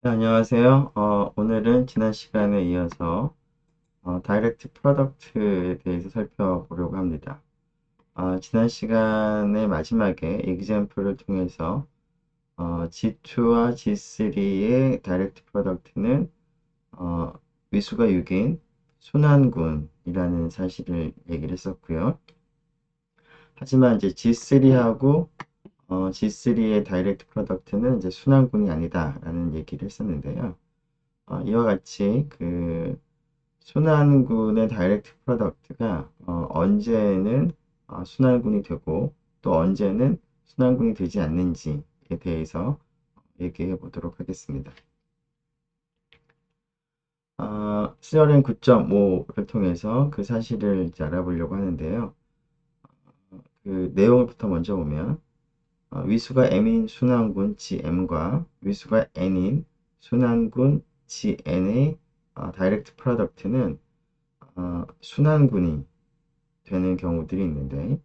네, 안녕하세요. 오늘은 지난 시간에 이어서 다이렉트 프로덕트에 대해서 살펴보려고 합니다. 지난 시간의 마지막에 example을 통해서 G2와 G3의 다이렉트 프로덕트는 어, 위수가 6인 순환군이라는 사실을 얘기를 했었고요. 하지만 이제 G3하고 G3의 다이렉트 프로덕트는 이제 순환군이 아니다라는 얘기를 했었는데요. 이와 같이 그 순환군의 다이렉트 프로덕트가 언제는 순환군이 되고 또 언제는 순환군이 되지 않는지에 대해서 얘기해 보도록 하겠습니다. CRM 9.5를 통해서 그 사실을 이제 알아보려고 하는데요. 그 내용부터 먼저 보면 위수가 M인 순환군 GM과 위수가 N인 순환군 GN의 다이렉트 프로덕트는 순환군이 되는 경우들이 있는데,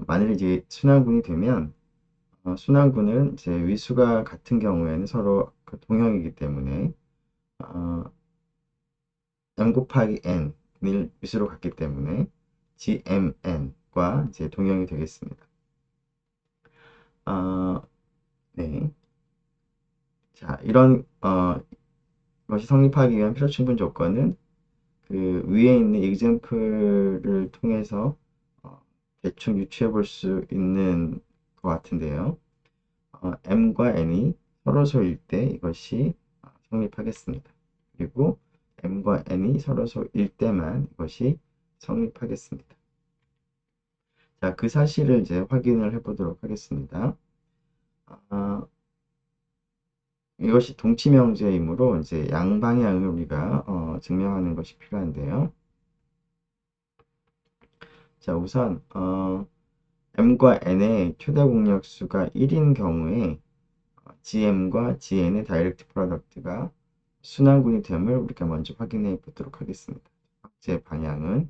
만일 이제 순환군이 되면, 순환군은 이제 위수가 같은 경우에는 서로 그 동형이기 때문에, 어, M 곱하기 N을 위수로 같기 때문에, GMN과 이제 동형이 되겠습니다. 어, 네. 자, 이런, 것이 성립하기 위한 필요 충분 조건은 그 위에 있는 example를 통해서 대충 유추해 볼 수 있는 것 같은데요. M과 N이 서로소일 때 이것이 성립하겠습니다. 그리고 M과 N이 서로소일 때만 이것이 성립하겠습니다. 자, 그 사실을 이제 확인을 해보도록 하겠습니다. 아, 이것이 동치명제이므로 이제 양방향을 우리가 증명하는 것이 필요한데요. 자, 우선 M과 N의 최대 공약수가 1인 경우에 GM과 GN의 다이렉트 프로덕트가 순환군이 됨을 우리가 먼저 확인해 보도록 하겠습니다. 제 방향은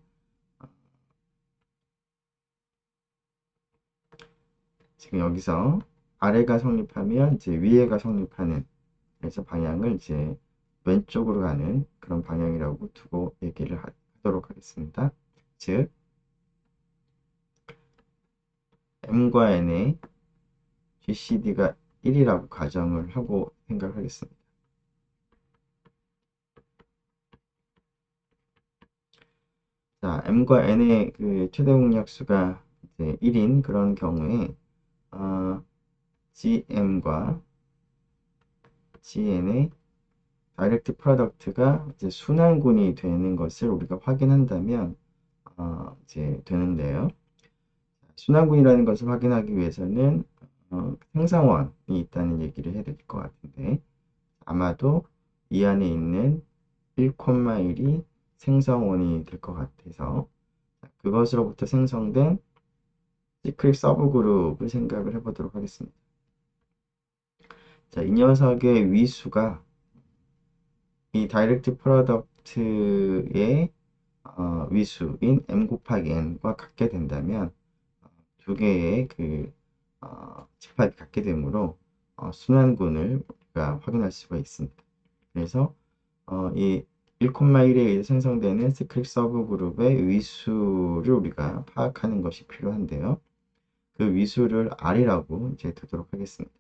지금 여기서 아래가 성립하면 이제 위에가 성립하는, 그래서 방향을 이제 왼쪽으로 가는 그런 방향이라고 두고 얘기를 하도록 하겠습니다. 즉 M과 N의 GCD가 1이라고 가정을 하고 생각하겠습니다. 자, M과 N의 그 최대 공약수가 이제 1인 그런 경우에 GM과 GN의 다이렉트 프로덕트가 이제 순환군이 되는 것을 우리가 확인한다면 이제 되는데요. 순환군이라는 것을 확인하기 위해서는 생성원이 있다는 얘기를 해야 될 것 같은데, 아마도 이 안에 있는 1,1이 생성원이 될 것 같아서 그것으로부터 생성된 시크릿 서브 그룹을 생각을 해보도록 하겠습니다. 자, 이 녀석의 위수가 이 다이렉트 프로덕트의 위수인 M 곱하기 N과 같게 된다면 두 개의 그 집합이 같게 되므로 순환군을 우리가 확인할 수가 있습니다. 그래서 이 1,1에 의해 생성되는 시크릿 서브 그룹의 위수를 우리가 파악하는 것이 필요한데요. 그 위수를 R이라고 이제 두도록 하겠습니다.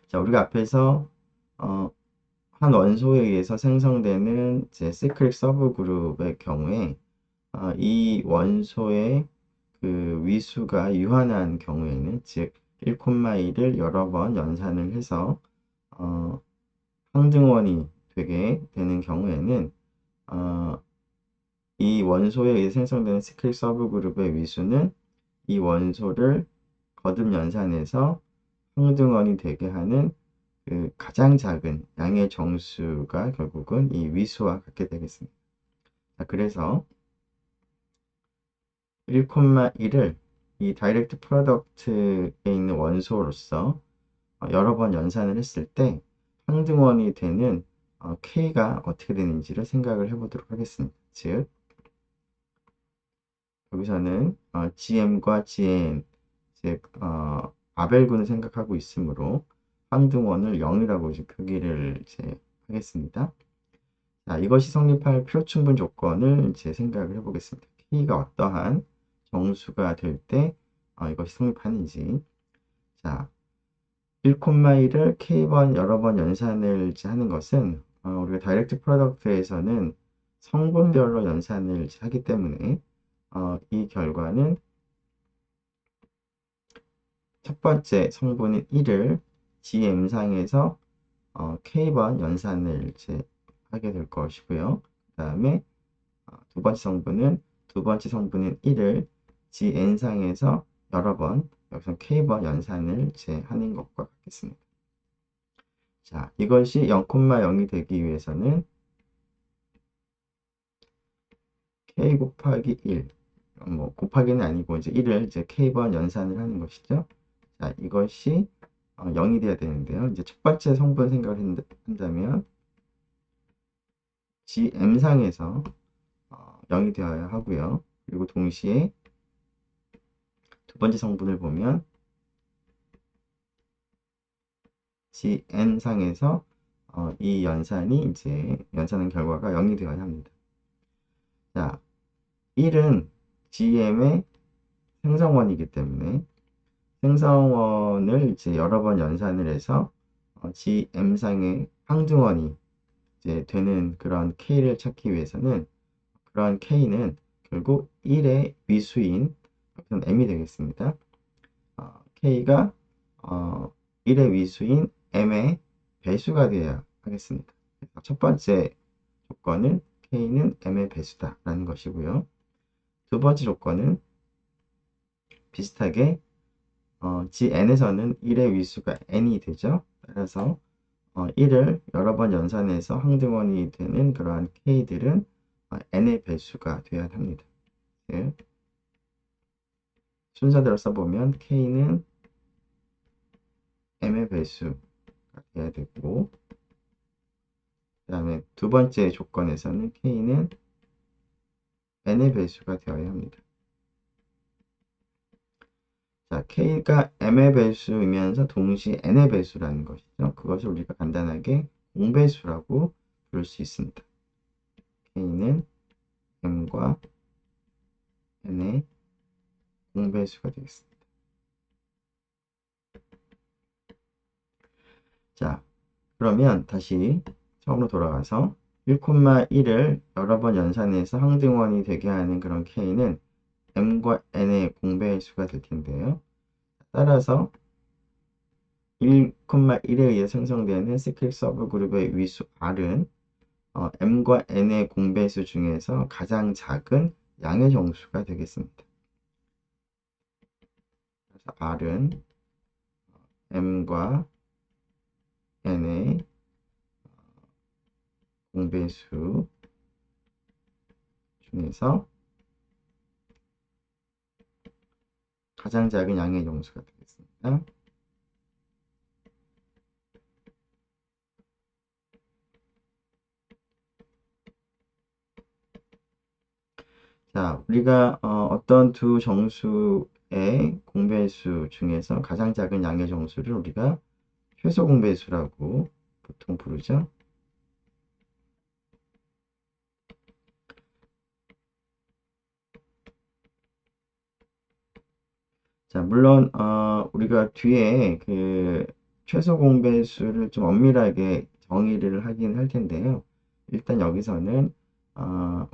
자, 우리가 앞에서 어, 한 원소에 의해서 생성되는 제 시크릿 서브 그룹의 경우에 이 원소의 그 위수가 유한한 경우에는 즉 1,1을 여러 번 연산을 해서 어, 항등원이 되게 되는 경우에는 어, 이 원소에 의해 생성되는 시크릿 서브 그룹의 위수는 이 원소를 거듭 연산해서 항등원이 되게 하는 그 가장 작은 양의 정수가 결국은 이 위수와 같게 되겠습니다. 자, 그래서 1,1을 이 다이렉트 프로덕트에 있는 원소로서 여러 번 연산을 했을 때 항등원이 되는 K가 어떻게 되는지를 생각을 해보도록 하겠습니다. 즉, 여기서는 GM과 GN, 즉 아벨군을 생각하고 있으므로 항등원을 0이라고 이제 표기를 이제 하겠습니다. 자, 이것이 성립할 필요충분 조건을 이제 생각을 해보겠습니다. K가 어떠한 정수가 될 때 이것이 성립하는지. 자, 1,1을 K번 여러 번 연산을 이제 하는 것은 우리가 다이렉트 프로덕트에서는 성분별로 연산을 이제 하기 때문에 이 결과는 첫 번째 성분인 1을 GM상에서 K번 연산을 이제 하게 될 것이고요. 그 다음에 두 번째 성분인 1을 GN상에서 여러 번, 여기서 K번 연산을 이제 하는 것과 같겠습니다. 자, 이것이 0,0이 되기 위해서는 K 곱하기 1, 곱하기는 아니고 이제 1을 이제 K번 연산을 하는 것이죠. 자, 이것이 0이 돼야 되는데요. 이제 첫 번째 성분 생각을 한다면 GM상에서 0이 되어야 하고요. 그리고 동시에 두 번째 성분을 보면 GN상에서 이 연산이 이제 연산한 결과가 0이 되어야 합니다. 자, 1은 GM의 생성원이기 때문에 생성원을 이제 여러 번 연산을 해서 GM상의 항등원이 이제 되는 그런 K를 찾기 위해서는 그러한 K는 결국 1의 위수인 M이 되겠습니다. K가 1의 위수인 M의 배수가 되어야 하겠습니다. 첫 번째 조건은 K는 M의 배수다 라는 것이고요. 두 번째 조건은 비슷하게 GN에서는 1의 위수가 N이 되죠. 따라서 1을 여러 번 연산해서 항등원이 되는 그러한 K들은 N의 배수가 되어야 합니다. 네. 순서대로 써보면 K는 M의 배수가 되어야 되고, 그 다음에 두 번째 조건에서는 K는 N의 배수가 되어야 합니다. 자, K가 M의 배수이면서 동시에 N의 배수라는 것이죠. 그것을 우리가 간단하게 공배수라고 부를 수 있습니다. K는 M과 N의 공배수가 되겠습니다. 자, 그러면 다시 처음으로 돌아가서 1,1을 여러 번 연산해서 항등원이 되게 하는 그런 K는 M과 N의 공배수가 될 텐데요. 따라서 1,1에 의해 생성되는 시크릿 서브그룹의 위수 R은 M과 N의 공배수 중에서 가장 작은 양의 정수가 되겠습니다. 그래서 R은 M과 N의 공배수 중에서 가장 작은 양의 정수가 되겠습니다. 자, 우리가 어떤 두 정수의 공배수 중에서 가장 작은 양의 정수를 우리가 최소 공배수라고 보통 부르죠. 자, 물론 우리가 뒤에 그 최소 공배수를 좀 엄밀하게 정의를 하긴 할 텐데요. 일단 여기서는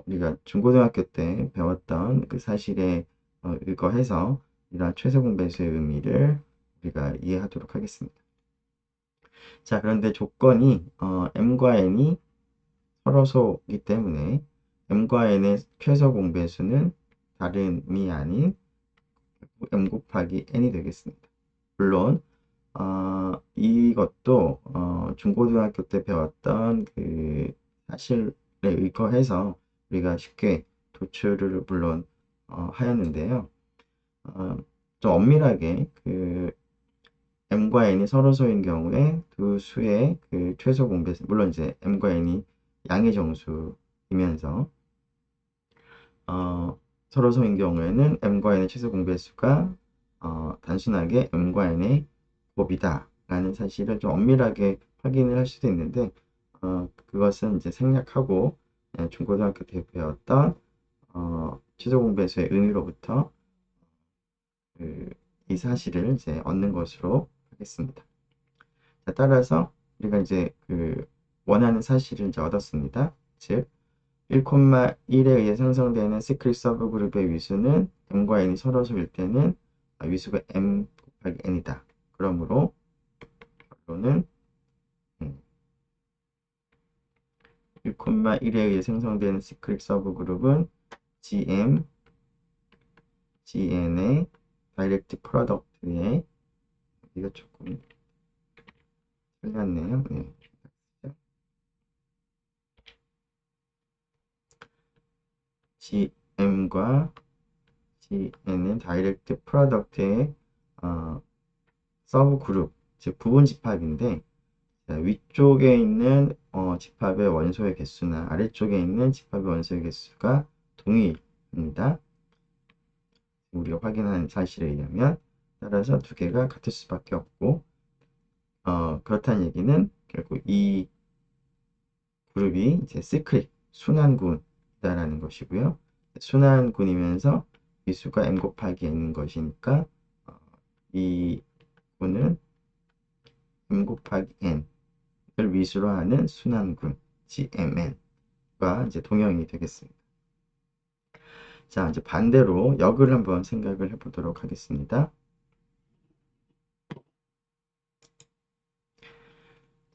우리가 중고등학교 때 배웠던 그 사실에 의거해서 이러한 최소 공배수의 의미를 우리가 이해하도록 하겠습니다. 자, 그런데 조건이 M과 N이 서로소이기 때문에 M과 N의 최소 공배수는 다름이 아닌 M 곱하기 N이 되겠습니다. 물론 이것도 중고등학교 때 배웠던 그 사실에 의거해서 우리가 쉽게 도출을 물론 하였는데요. 좀 엄밀하게 그 M과 N이 서로소인 경우에 두 수의 그 최소 공배수, 물론 이제 M과 N이 양의 정수이면서 서로소인 경우에는 M과 N의 최소 공배수가 단순하게 M과 N의 곱이다 라는 사실을 좀 엄밀하게 확인을 할 수도 있는데, 그것은 이제 생략하고 중고등학교 때 배웠던 취소 공배수의 의미로부터 이 사실을 이제 얻는 것으로 하겠습니다. 자, 따라서 우리가 이제 원하는 사실을 이제 얻었습니다. 즉 1,1에 의해 생성되는 시크릿 서브 그룹의 위수는 m과 n이 서로소일 때는 위수가 m 곱하기 n이다. 그러므로 결론은 1,1에 의해 생성되는 시크릿 서브 그룹은 GM, GN의 다이렉트 프로덕트의 이거 조금 틀렸네요. 네. GM과 GN은 다이렉트 프로덕트의 서브 그룹, 즉 부분 집합인데 위쪽에 있는 집합의 원소의 개수나 아래쪽에 있는 집합의 원소의 개수가 동일입니다. 우리가 확인한 사실에 의하면 따라서 두 개가 같을 수밖에 없고 그렇다는 얘기는 결국 이 그룹이 이제 시크릿 순환군이다라는 것이고요. 순환군이면서 위수가 m 곱하기 n인 것이니까 이 군은 m 곱하기 n을 위수로 하는 순환군 GMN과 이제 동형이 되겠습니다. 자, 이제 반대로 역을 한번 생각을 해보도록 하겠습니다.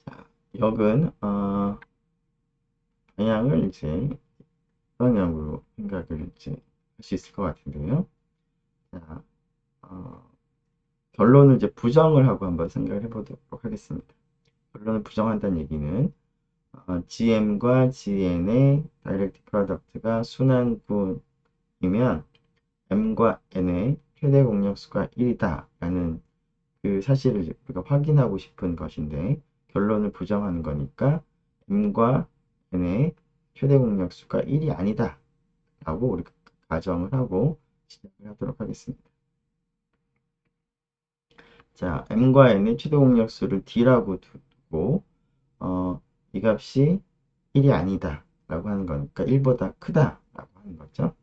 자, 역은 방향을 이제 방향으로 생각을 이제 할 수 있을 것 같은데요. 자, 결론을 이제 부정을 하고 한번 생각을 해보도록 하겠습니다. 결론을 부정한다는 얘기는 GM과 GN의 다이렉트 프로덕트가 순환군이면 M과 N의 최대 공역수가 1이다 라는 그 사실을 우리가 확인하고 싶은 것인데 결론을 부정하는 거니까 M과 N의 최대 공역수가 1이 아니다 라고 우리가 가정을 하고 시작을 하도록 하겠습니다. 자, m과 n의 최대 공역수를 d라고 두고 이 값이 1이 아니다 라고 하는 거니까 1보다 크다 라고 하는 거죠.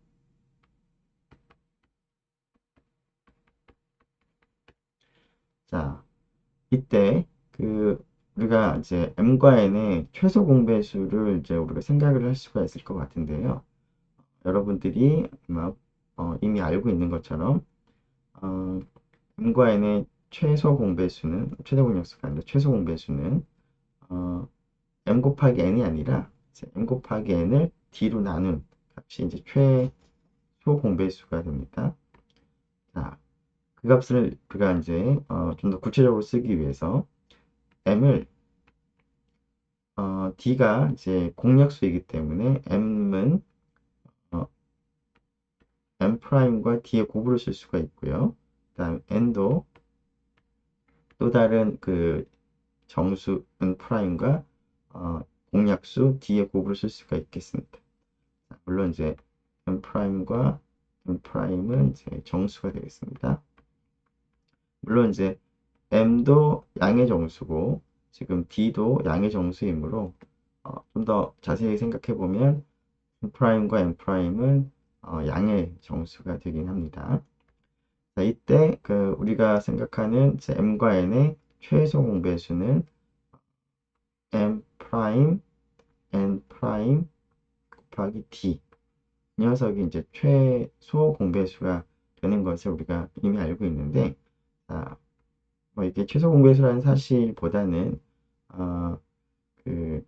자, 이때 우리가 이제 m과 n의 최소 공배수를 이제 우리가 생각을 할 수가 있을 것 같은데요. 여러분들이 아마 이미 알고 있는 것처럼 m과 n의 최소 공배수는 최대 공역수가 아니라 최소 공배수는 m 곱하기 n이 아니라 m 곱하기 n을 d로 나눈 값이 이제 최소 공배수가 됩니다. 자, 그 값을 우리가 이제 좀 더 구체적으로 쓰기 위해서 m을 d가 이제 공역수이기 때문에 m은 m 프라임과 d의 곱으로 쓸 수가 있고요. 그다음 n도 또 다른 정수 n 프라임과 공약수 d의 곱으로 쓸 수가 있겠습니다. 물론 이제 m 프라임과 m 프라임은 이제 정수가 되겠습니다. 물론 이제 m도 양의 정수고 지금 d도 양의 정수이므로 좀 더 자세히 생각해 보면 m 프라임과 m 프라임은 양의 정수가 되긴 합니다. 자, 이때 우리가 생각하는 m과 n의 최소 공배수는 m 프라임 n 프라임 곱하기 d 이 녀석이 이제 최소 공배수가 되는 것을 우리가 이미 알고 있는데, 이게 최소 공배수라는 사실보다는, 그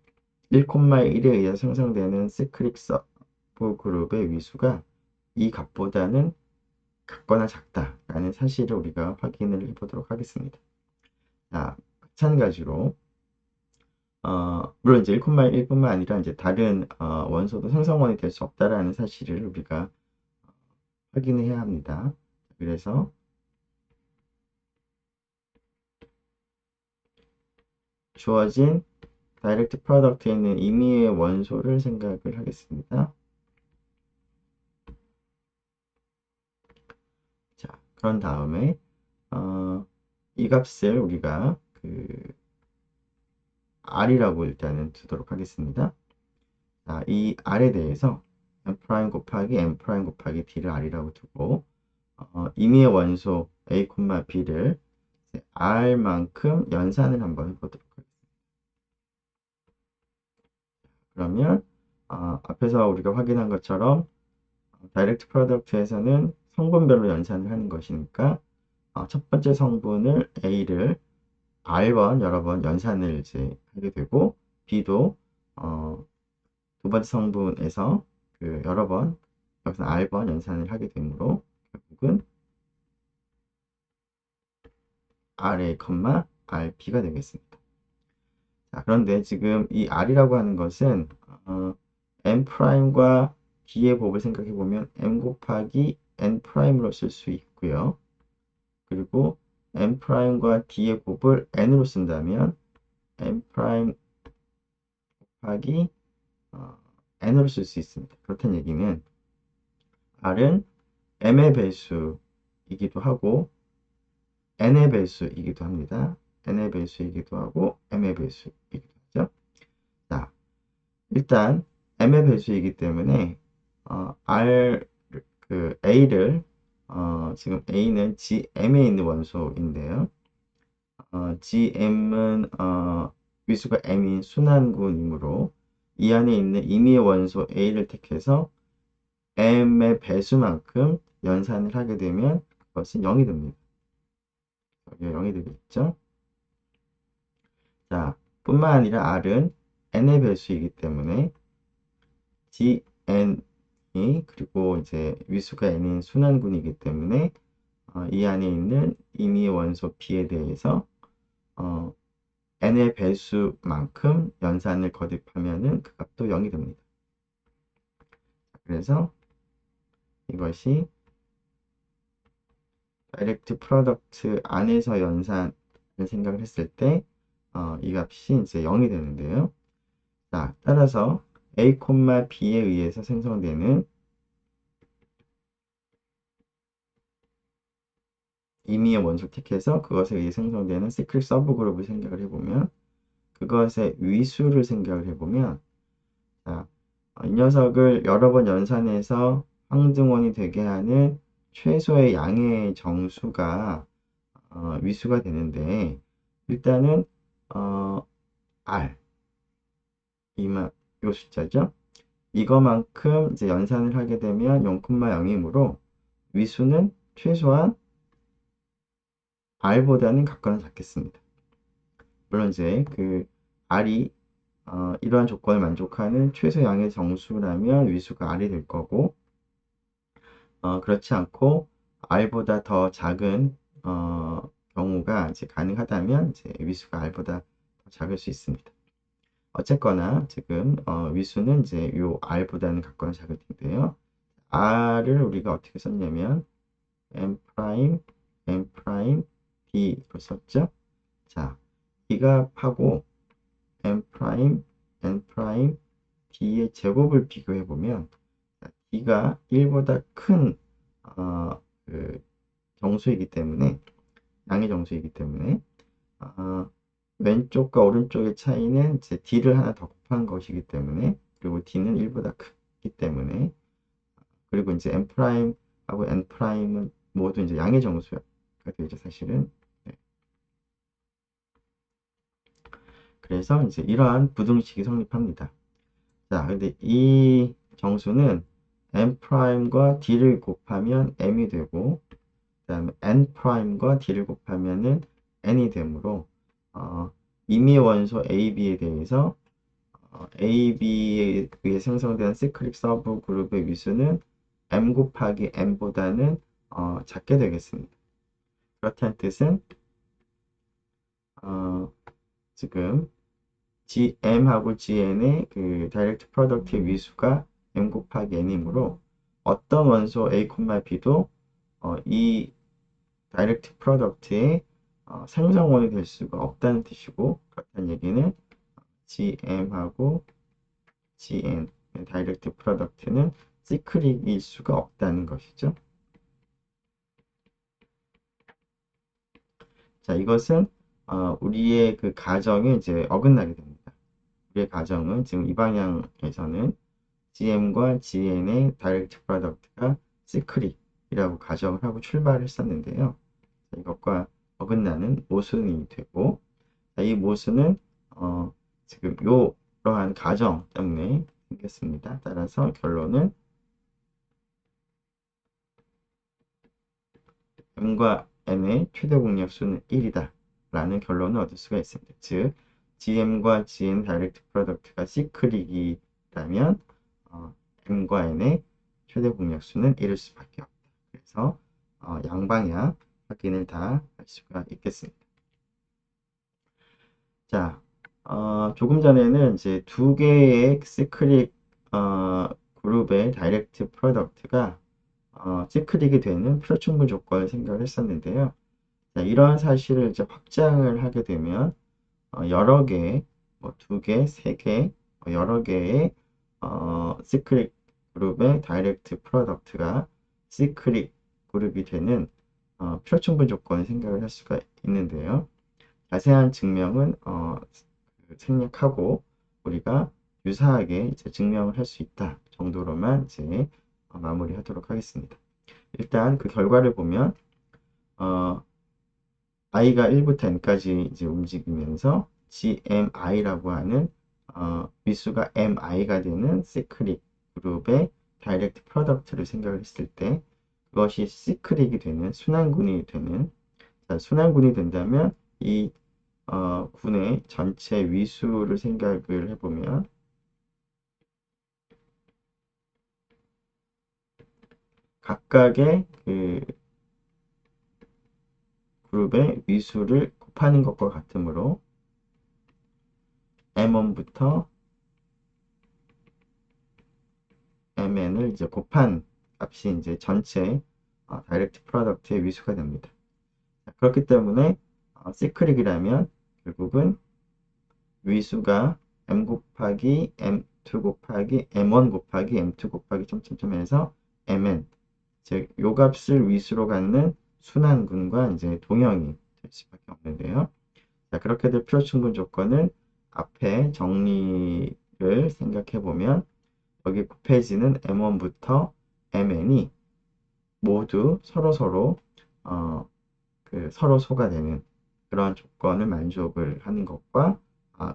1,1에 의해 생성되는 시크릿 서브 그룹의 위수가 이 값보다는 같거나 작다라는 사실을 우리가 확인을 해보도록 하겠습니다. 자, 마찬가지로, 물론 이제 1,1뿐만 아니라 이제 다른 원소도 생성원이 될 수 없다라는 사실을 우리가 확인해야 합니다. 그래서 주어진 다이렉트 프로덕트에 있는 임의의 원소를 생각을 하겠습니다. 자, 그런 다음에 이 값을 우리가 R이라고 일단은 두도록 하겠습니다. 자, 이 R에 대해서 M' 곱하기 M' 곱하기 D를 R이라고 두고 임의의 원소 A, B를 R만큼 연산을 한번 해보도록 하겠습니다. 그러면 앞에서 우리가 확인한 것처럼 다이렉트 프로덕트에서는 성분별로 연산을 하는 것이니까 첫 번째 성분을 A를 R번 여러 번 연산을 이제 하게 되고 B도 두 번째 성분에서 여러 번 여기서 R번 연산을 하게 되므로 결국은 RA, RB가 되겠습니다. 자, 그런데 지금 이 R이라고 하는 것은 M'과 D의 곱을 생각해 보면 M 곱하기 N'으로 쓸 수 있고요. 그리고 M'과 D의 곱을 N으로 쓴다면 M' 곱하기 N으로 쓸 수 있습니다. 그렇다는 얘기는 R은 M의 배수이기도 하고 N의 배수이기도 합니다. N의 배수이기도 하고 M의 배수이기도 하죠. 자, 일단 M의 배수이기 때문에 A를 지금 A는 GM에 있는 원소인데요. GM은 위수가 M인 순환군이므로 이 안에 있는 임의의 원소 A를 택해서 M의 배수만큼 연산을 하게 되면 그것은 0이 됩니다. 여기가 0이 되겠죠. 자, 뿐만 아니라 R은 N의 배수이기 때문에 GN이 그리고 이제 위수가 N인 순환군이기 때문에 이 안에 있는 임의의 원소 B에 대해서 n의 배수만큼 연산을 거듭하면은 그 값도 0이 됩니다. 그래서 이것이 다이렉트 프로덕트 안에서 연산을 생각을 했을 때 이 값이 이제 0이 되는데요. 자, 따라서 A, B에 의해서 생성되는 임의의 원소 택해서 그것에 의해 생성되는 시크릿 서브 그룹을 생각을 해보면 그것의 위수를 생각을 해보면 자, 이 녀석을 여러 번 연산해서 항등원이 되게 하는 최소의 양의 정수가 위수가 되는데 일단은 R 요 숫자죠. 이거만큼 이제 연산을 하게 되면 0,0이므로 위수는 최소한 R보다는 같거나 같겠습니다. 물론 이제 R이 이러한 조건을 만족하는 최소 양의 정수라면 위수가 R이 될 거고 그렇지 않고 R보다 더 작은 경우가 이제 가능하다면 이제 위수가 R보다 더 작을 수 있습니다. 어쨌거나 지금 위수는 이제 요 R보다는 같거나 작을 텐데요. R을 우리가 어떻게 썼냐면 M', M', D로 썼죠. 자, 이 값하고 M', N', D의 제곱을 비교해 보면 D가 1보다 큰 정수이기 때문에 양의 정수이기 때문에 왼쪽과 오른쪽의 차이는 이제 D를 하나 더 곱한 것이기 때문에 그리고 D는 1보다 크기 때문에 그리고 이제 M'하고 N'은 모두 이제 양의 정수가 되죠 사실은. 네. 그래서 이제 이러한 부등식이 성립합니다. 자, 근데 이 정수는 M'과 D를 곱하면 M이 되고 그 다음에 N'과 D를 곱하면은 N이 되므로 임의 원소 AB에 대해서 AB에 의해 생성된 시크릿 서브 그룹의 위수는 M 곱하기 N보다는 작게 되겠습니다. 그렇다는 뜻은 지금 GM하고 GN의 다이렉트 프로덕트의 위수가 M 곱하기 N이므로 어떤 원소 A, B도 이 다이렉트 프로덕트의 생성원이 될 수가 없다는 뜻이고 그렇다는 얘기는 GM하고 GN 다이렉트 프로덕트는 시크릿일 수가 없다는 것이죠. 자, 이것은 우리의 그 가정에 이제 어긋나게 됩니다. 우리의 가정은 지금 이 방향에서는 GM과 GN의 다이렉트 프로덕트가 시크릿이라고 가정을 하고 출발을 했었는데요. 이것과 어긋나는 모순이 되고, 이 모순은 지금 이러한 가정 때문에 생겼습니다. 따라서 결론은 M과 N의 최대 공약수는 1이다 라는 결론을 얻을 수가 있습니다. 즉, GM과 GN 다이렉트 프로덕트가 시크릿이라면 M과 N의 최대 공약수는 1일 수밖에 없다. 그래서 양방향 확인을 다 할 수가 있겠습니다. 자, 조금 전에는 이제 두 개의 시크릿 그룹의 다이렉트 프로덕트가 시크릿이 되는 표충분 조건을 생각을 했었는데요. 자, 이러한 사실을 이제 확장을 하게 되면 여러 개의 뭐 두 개, 세 개, 여러 개의 시크릿 그룹의 다이렉트 프로덕트가 시크릿 그룹이 되는 표충분 조건을 생각을 할 수가 있는데요. 자세한 증명은 생략하고 우리가 유사하게 이제 증명을 할 수 있다 정도로만 이제 마무리하도록 하겠습니다. 일단 그 결과를 보면 i가 1부터 n까지 이제 움직이면서 GMI라고 하는 위수가 MI가 되는 시크릿 그룹의 다이렉트 프로덕트를 생각을 했을 때 그것이 시크릿이 되는 순환군이 되는 순환군이 된다면 이 군의 전체 위수를 생각을 해보면 각각의 그 그룹의 위수를 곱하는 것과 같으므로 M1부터 MN을 이제 곱한 값이 이제 전체 다이렉트 프로덕트의 위수가 됩니다. 그렇기 때문에 시크릿이라면 결국은 위수가 M 곱하기 M2 곱하기 M1 곱하기 M2 곱하기 점점점 해서 MN 즉 요 값을 위수로 갖는 순환군과 이제 동형이 될 수밖에 없는데요. 자, 그렇게 될 표충분 조건은 앞에 정리를 생각해 보면 여기 곱해지는 M1부터 MN이 모두 서로 그 서로 소가 되는 그런 조건을 만족을 하는 것과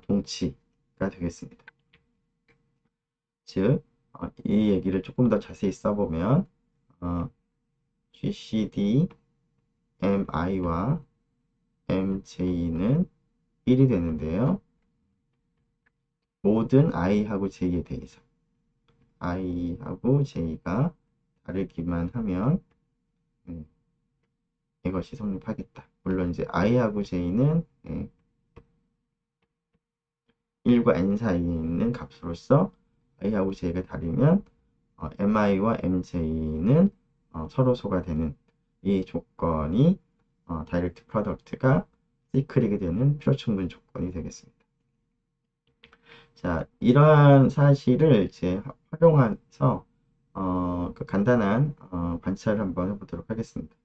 동치가 되겠습니다. 즉, 이 얘기를 조금 더 자세히 써보면 GCD MI와 MJ는 1이 되는데요. 모든 I하고 J에 대해서 I하고 J가 다르기만 하면 이것이 성립하겠다. 물론 이제 I하고 J는 1과 n 사이에 있는 값으로서 I하고 J가 다르면 MI와 MJ는 서로 소가 되는 이 조건이 다이렉트 프로덕트가 시크릿이 되는 표충분 조건이 되겠습니다. 자, 이러한 사실을 이제 활용해서 그 간단한 관찰을 한번 해보도록 하겠습니다.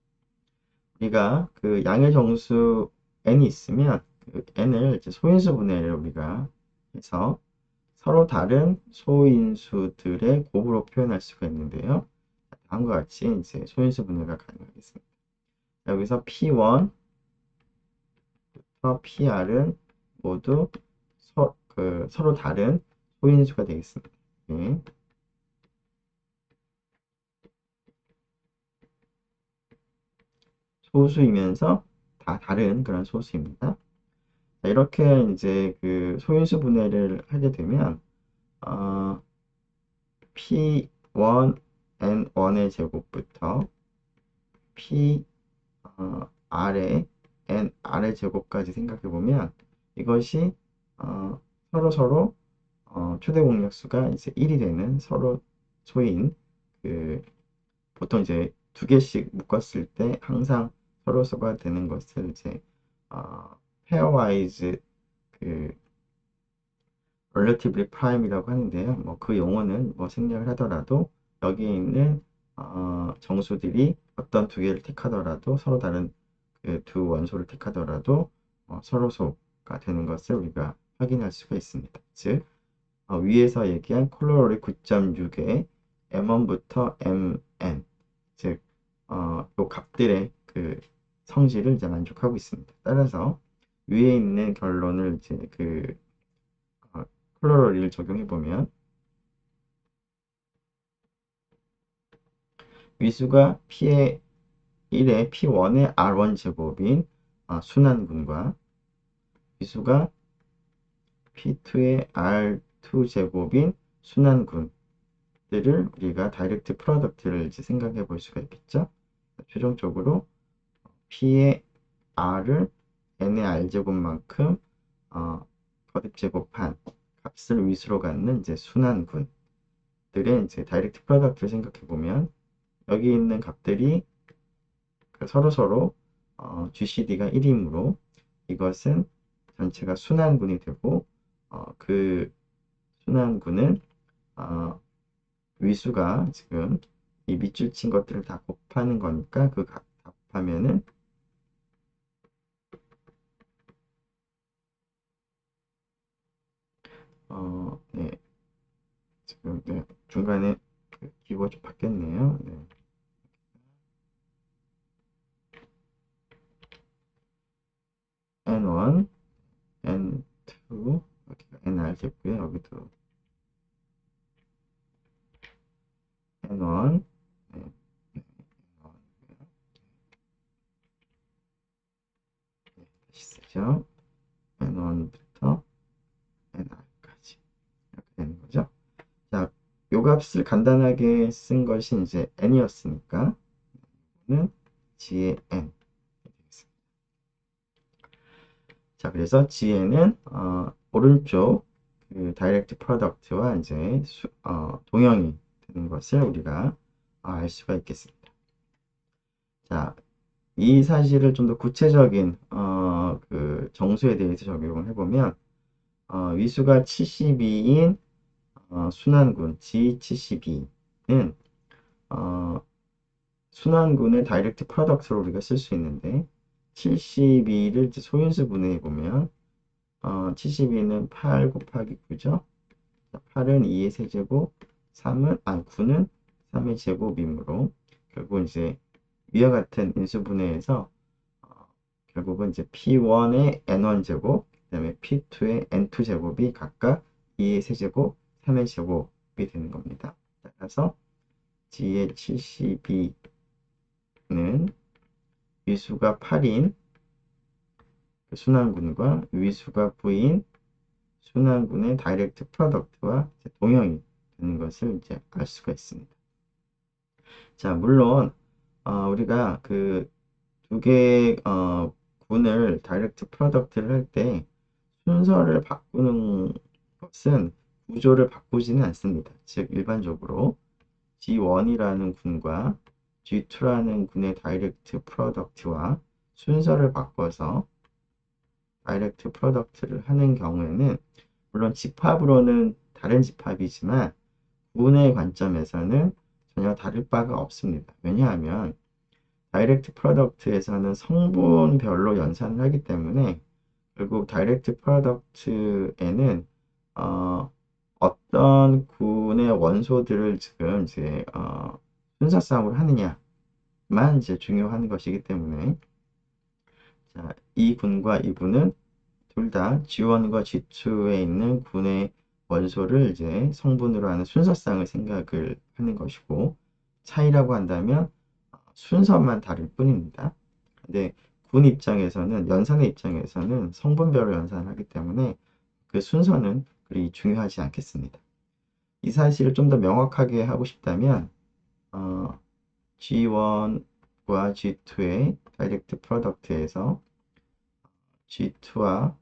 우리가 그 양의 정수 n이 있으면 그 n을 이제 소인수 분해를 우리가 해서 서로 다른 소인수들의 곱으로 표현할 수가 있는데요. 다음과 같이 이제 소인수 분해가 가능하겠습니다. 여기서 P1부터 PR은 모두 서로 다른 소인수가 되겠습니다. 네. 소수이면서 다 다른 그런 소수입니다. 자, 이렇게 이제 그 소인수 분해를 하게 되면 P1 N1의 제곱부터 R의 NR의 제곱까지 생각해 보면 이것이 서로 최대 공약수가 이제 1이 되는 서로 소인 그 보통 이제 두 개씩 묶었을 때 항상 서로 소가 되는 것을 이제 페어와이즈 그 relatively prime이라고 하는데요. 뭐 그 용어는 뭐 생략을 하더라도 여기에 있는 정수들이 어떤 두 개를 택하더라도 서로 다른 그 두 원소를 택하더라도 서로소가 되는 것을 우리가 확인할 수가 있습니다. 즉, 위에서 얘기한 콜로롤이 9.6에 M1부터 Mn, 즉, 요 값들의 그 성질을 이제 만족하고 있습니다. 따라서 위에 있는 결론을 이제 콜로롤을 적용해 보면 위수가 P의 1의 P1의 R1 제곱인 순환군과 위수가 P2의 R2 제곱인 순환군들을 우리가 다이렉트 프로덕트를 이제 생각해 볼 수가 있겠죠. 최종적으로 P의 R을 N의 R 제곱만큼 거듭 제곱한 값을 위수로 갖는 이제 순환군들의 이제 다이렉트 프로덕트를 생각해 보면 여기 있는 값들이 서로 GCD가 1이므로 이것은 전체가 순환군이 되고 그 순환군은 위수가 지금 이 밑줄 친 것들을 다 곱하는 거니까 그 값 곱하면은 네, 지금 네, 중간에 그 기호가 좀 바뀌었네요. 네. N1, N2, 여기가 NR 됐고요. 여기도 N1, 네, N1, 다시 쓰죠. N1부터 NR까지 이렇게 되는 거죠. 자, 요 값을 간단하게 쓴 것이 이제 n이었으니까 는 g의 n 되겠습니다. 자, 그래서 gn은 오른쪽 그 다이렉트 프로덕트와 이제 동형이 되는 것을 우리가 알 수가 있겠습니다. 자, 이 사실을 좀 더 구체적인 그 정수에 대해서 적용을 해보면 위수가 72인 순환군 G72는 순환군의 다이렉트 프로덕트로 우리가 쓸 수 있는데 72를 이제 소인수 분해해 보면 72는 8 곱하기 9죠. 8은 2의 세제곱, 9는 3의 제곱이므로 결국 이제 위와 같은 인수분해에서 결국은 이제 P1의 N1 제곱, 그 다음에 P2의 N2 제곱이 각각 2의 세제곱, 3의 제곱이 되는 겁니다. 따라서 G의 72는 위수가 8인 순환군과 위수가 9인 순환군의 다이렉트 프로덕트와 동형이 되는 것을 이제 알 수가 있습니다. 자, 물론 우리가 그 두 개의 군을 다이렉트 프로덕트를 할 때 순서를 바꾸는 것은 구조를 바꾸지는 않습니다. 즉 일반적으로 G1이라는 군과 G2라는 군의 다이렉트 프로덕트와 순서를 바꿔서 다이렉트 프로덕트를 하는 경우에는 물론 집합으로는 다른 집합이지만 구분의 관점에서는 전혀 다를 바가 없습니다. 왜냐하면 다이렉트 프로덕트에서는 성분별로 연산을 하기 때문에 결국 다이렉트 프로덕트에는 어떤 군의 원소들을 지금 이제 순서싸움을 하느냐만 이제 중요한 것이기 때문에 자, 이 군과 이 군은 둘 다 G1과 G2에 있는 군의 원소를 이제 성분으로 하는 순서상을 생각을 하는 것이고 차이라고 한다면 순서만 다를 뿐입니다. 근데 군 입장에서는 연산의 입장에서는 성분별로 연산을 하기 때문에 그 순서는 그리 중요하지 않겠습니다. 이 사실을 좀 더 명확하게 하고 싶다면 G1과 G2의 다이렉트 프로덕트에서 G2와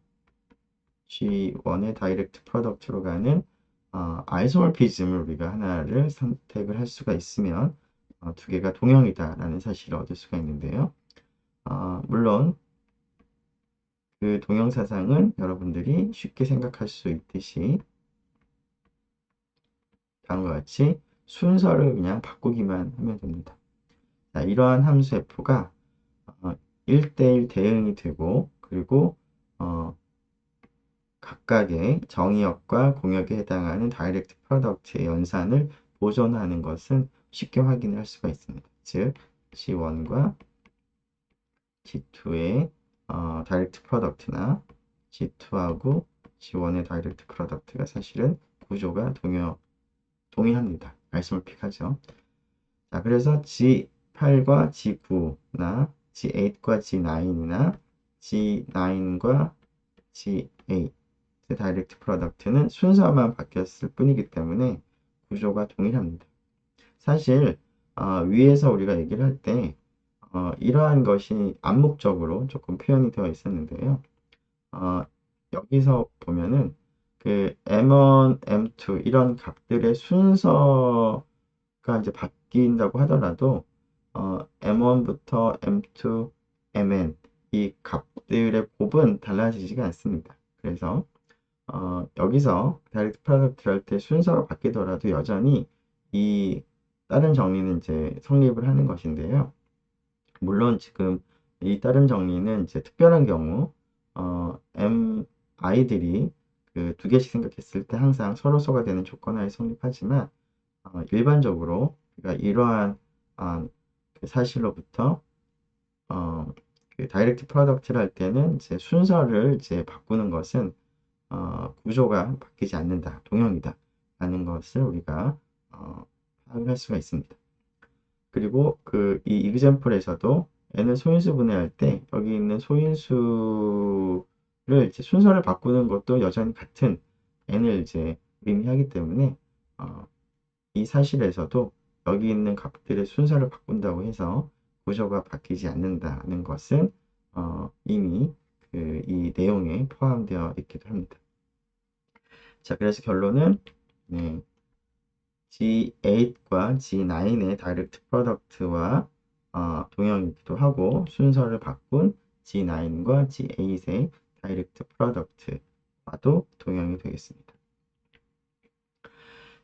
G1의 다이렉트 프로덕트로 가는 아이소모피즘을 우리가 하나를 선택을 할 수가 있으면 두 개가 동형이다라는 사실을 얻을 수가 있는데요. 물론 그 동형사상은 여러분들이 쉽게 생각할 수 있듯이 다음과 같이 순서를 그냥 바꾸기만 하면 됩니다. 자, 이러한 함수 f가 1대1 대응이 되고 그리고 각각의 정의역과 공역에 해당하는 다이렉트 프로덕트의 연산을 보존하는 것은 쉽게 확인할 수가 있습니다. 즉, G1과 G2의 다이렉트 프로덕트나 G2하고 G1의 다이렉트 프로덕트가 사실은 구조가 동일합니다. 알스몰픽하죠. 자, 그래서 G8과 G9나 G8과 G9이나 G9과 G8 다이렉트 프로덕트는 순서만 바뀌었을 뿐이기 때문에 구조가 동일합니다. 사실 위에서 우리가 얘기를 할 때 이러한 것이 암묵적으로 조금 표현이 되어 있었는데요. 여기서 보면은 그 M1, M2 이런 값들의 순서가 이제 바뀐다고 하더라도 M1부터 M2, Mn 이 값들의 곱은 달라지지가 않습니다. 그래서 여기서 다이렉트 프로덕트를 할 때 순서가 바뀌더라도 여전히 이 다른 정리는 이제 성립을 하는 것인데요. 물론 지금 이 다른 정리는 이제 특별한 경우 MI들이 그 두 개씩 생각했을 때 항상 서로서가 되는 조건하에 성립하지만 일반적으로 그러니까 이러한 그 사실로부터 그 다이렉트 프로덕트를 할 때는 이제 순서를 이제 바꾸는 것은 구조가 바뀌지 않는다, 동형이다 라는 것을 우리가 파악을 할 수가 있습니다. 그리고 그 이 example에서도 n을 소인수 분해할 때 여기 있는 소인수를 이제 순서를 바꾸는 것도 여전히 같은 n을 이제 의미하기 때문에 이 사실에서도 여기 있는 값들의 순서를 바꾼다고 해서 구조가 바뀌지 않는다는 것은 이미 그 이 내용에 포함되어 있기도 합니다. 자, 그래서 결론은 네, G8과 G9의 다이렉트 프로덕트와 동형이기도 하고 순서를 바꾼 G9과 G8의 다이렉트 프로덕트와도 동형이 되겠습니다.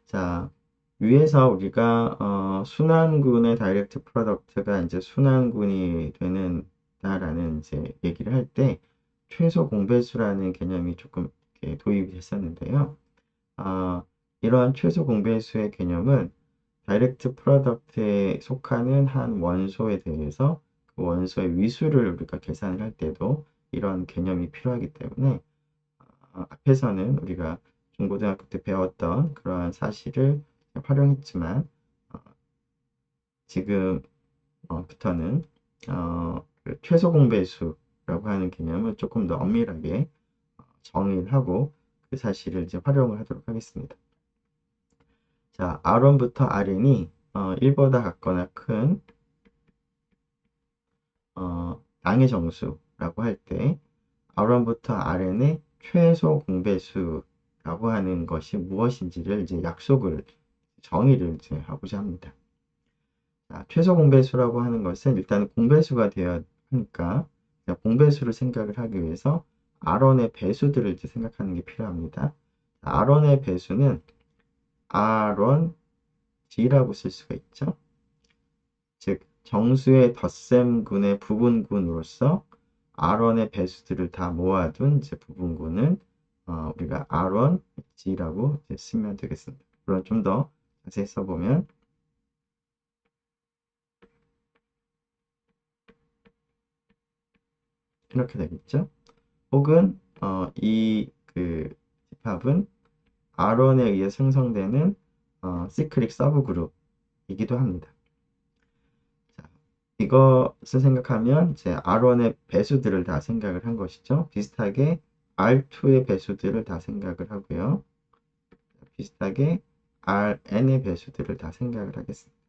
자, 위에서 우리가 순환군의 다이렉트 프로덕트가 이제 순환군이 되는다라는 이제 얘기를 할 때 최소 공배수라는 개념이 조금 이렇게 도입이 됐었는데요. 이러한 최소 공배수의 개념은 다이렉트 프로덕트에 속하는 한 원소에 대해서 그 원소의 위수를 우리가 계산을 할 때도 이런 개념이 필요하기 때문에 앞에서는 우리가 중고등학교 때 배웠던 그러한 사실을 활용했지만 지금부터는 그 최소 공배수라고 하는 개념을 조금 더 엄밀하게 정의를 하고 그 사실을 이제 활용을 하도록 하겠습니다. 자, R1부터 Rn이 1보다 같거나 큰 양의 정수라고 할 때 R1부터 Rn의 최소 공배수라고 하는 것이 무엇인지를 이제 정의를 이제 하고자 합니다. 자, 최소 공배수라고 하는 것은 일단 공배수가 되어야 하니까 공배수를 생각을 하기 위해서 R1의 배수들을 이제 생각하는 게 필요합니다. R1의 배수는 R1G라고 쓸 수가 있죠. 즉, 정수의 덧셈군의 부분군으로서 R1의 배수들을 다 모아둔 이제 부분군은 우리가 R1G라고 쓰면 되겠습니다. 물론 좀 더 자세히 써보면 이렇게 되겠죠. 혹은 이 그 집합은 R1에 의해 생성되는 시클릭 서브 그룹이기도 합니다. 자, 이것을 생각하면 이제 R1의 배수들을 다 생각을 한 것이죠. 비슷하게 R2의 배수들을 다 생각을 하고요. 비슷하게 Rn의 배수들을 다 생각을 하겠습니다.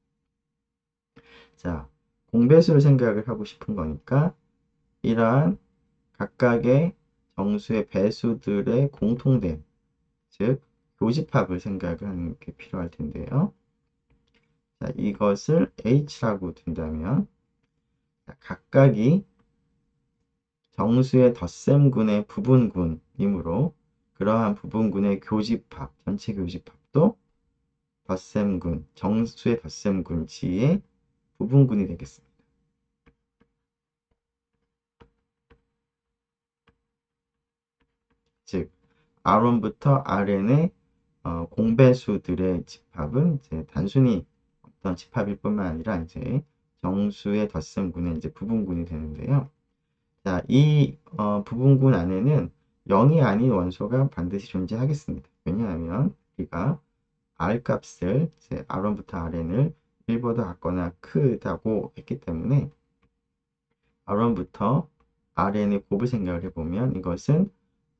자, 공배수를 생각을 하고 싶은 거니까 이러한 각각의 정수의 배수들의 공통된, 즉 교집합을 생각을 하는 게 필요할 텐데요. 자, 이것을 H라고 둔다면 각각이 정수의 덧셈군의 부분군이므로 그러한 부분군의 교집합, 전체 교집합도 덧셈군, 정수의 덧셈군 G의 부분군이 되겠습니다. 즉 R1부터 Rn의 공배수들의 집합은 이제 단순히 어떤 집합일 뿐만 아니라 이제 정수의 덧셈군의 이제 부분군이 되는데요. 자, 이 부분군 안에는 0이 아닌 원소가 반드시 존재하겠습니다. 왜냐하면 우리가 R 값을 이제 R1부터 Rn을 1보다 같거나 크다고 했기 때문에 R1부터 Rn의 곱을 생각을 해보면 이것은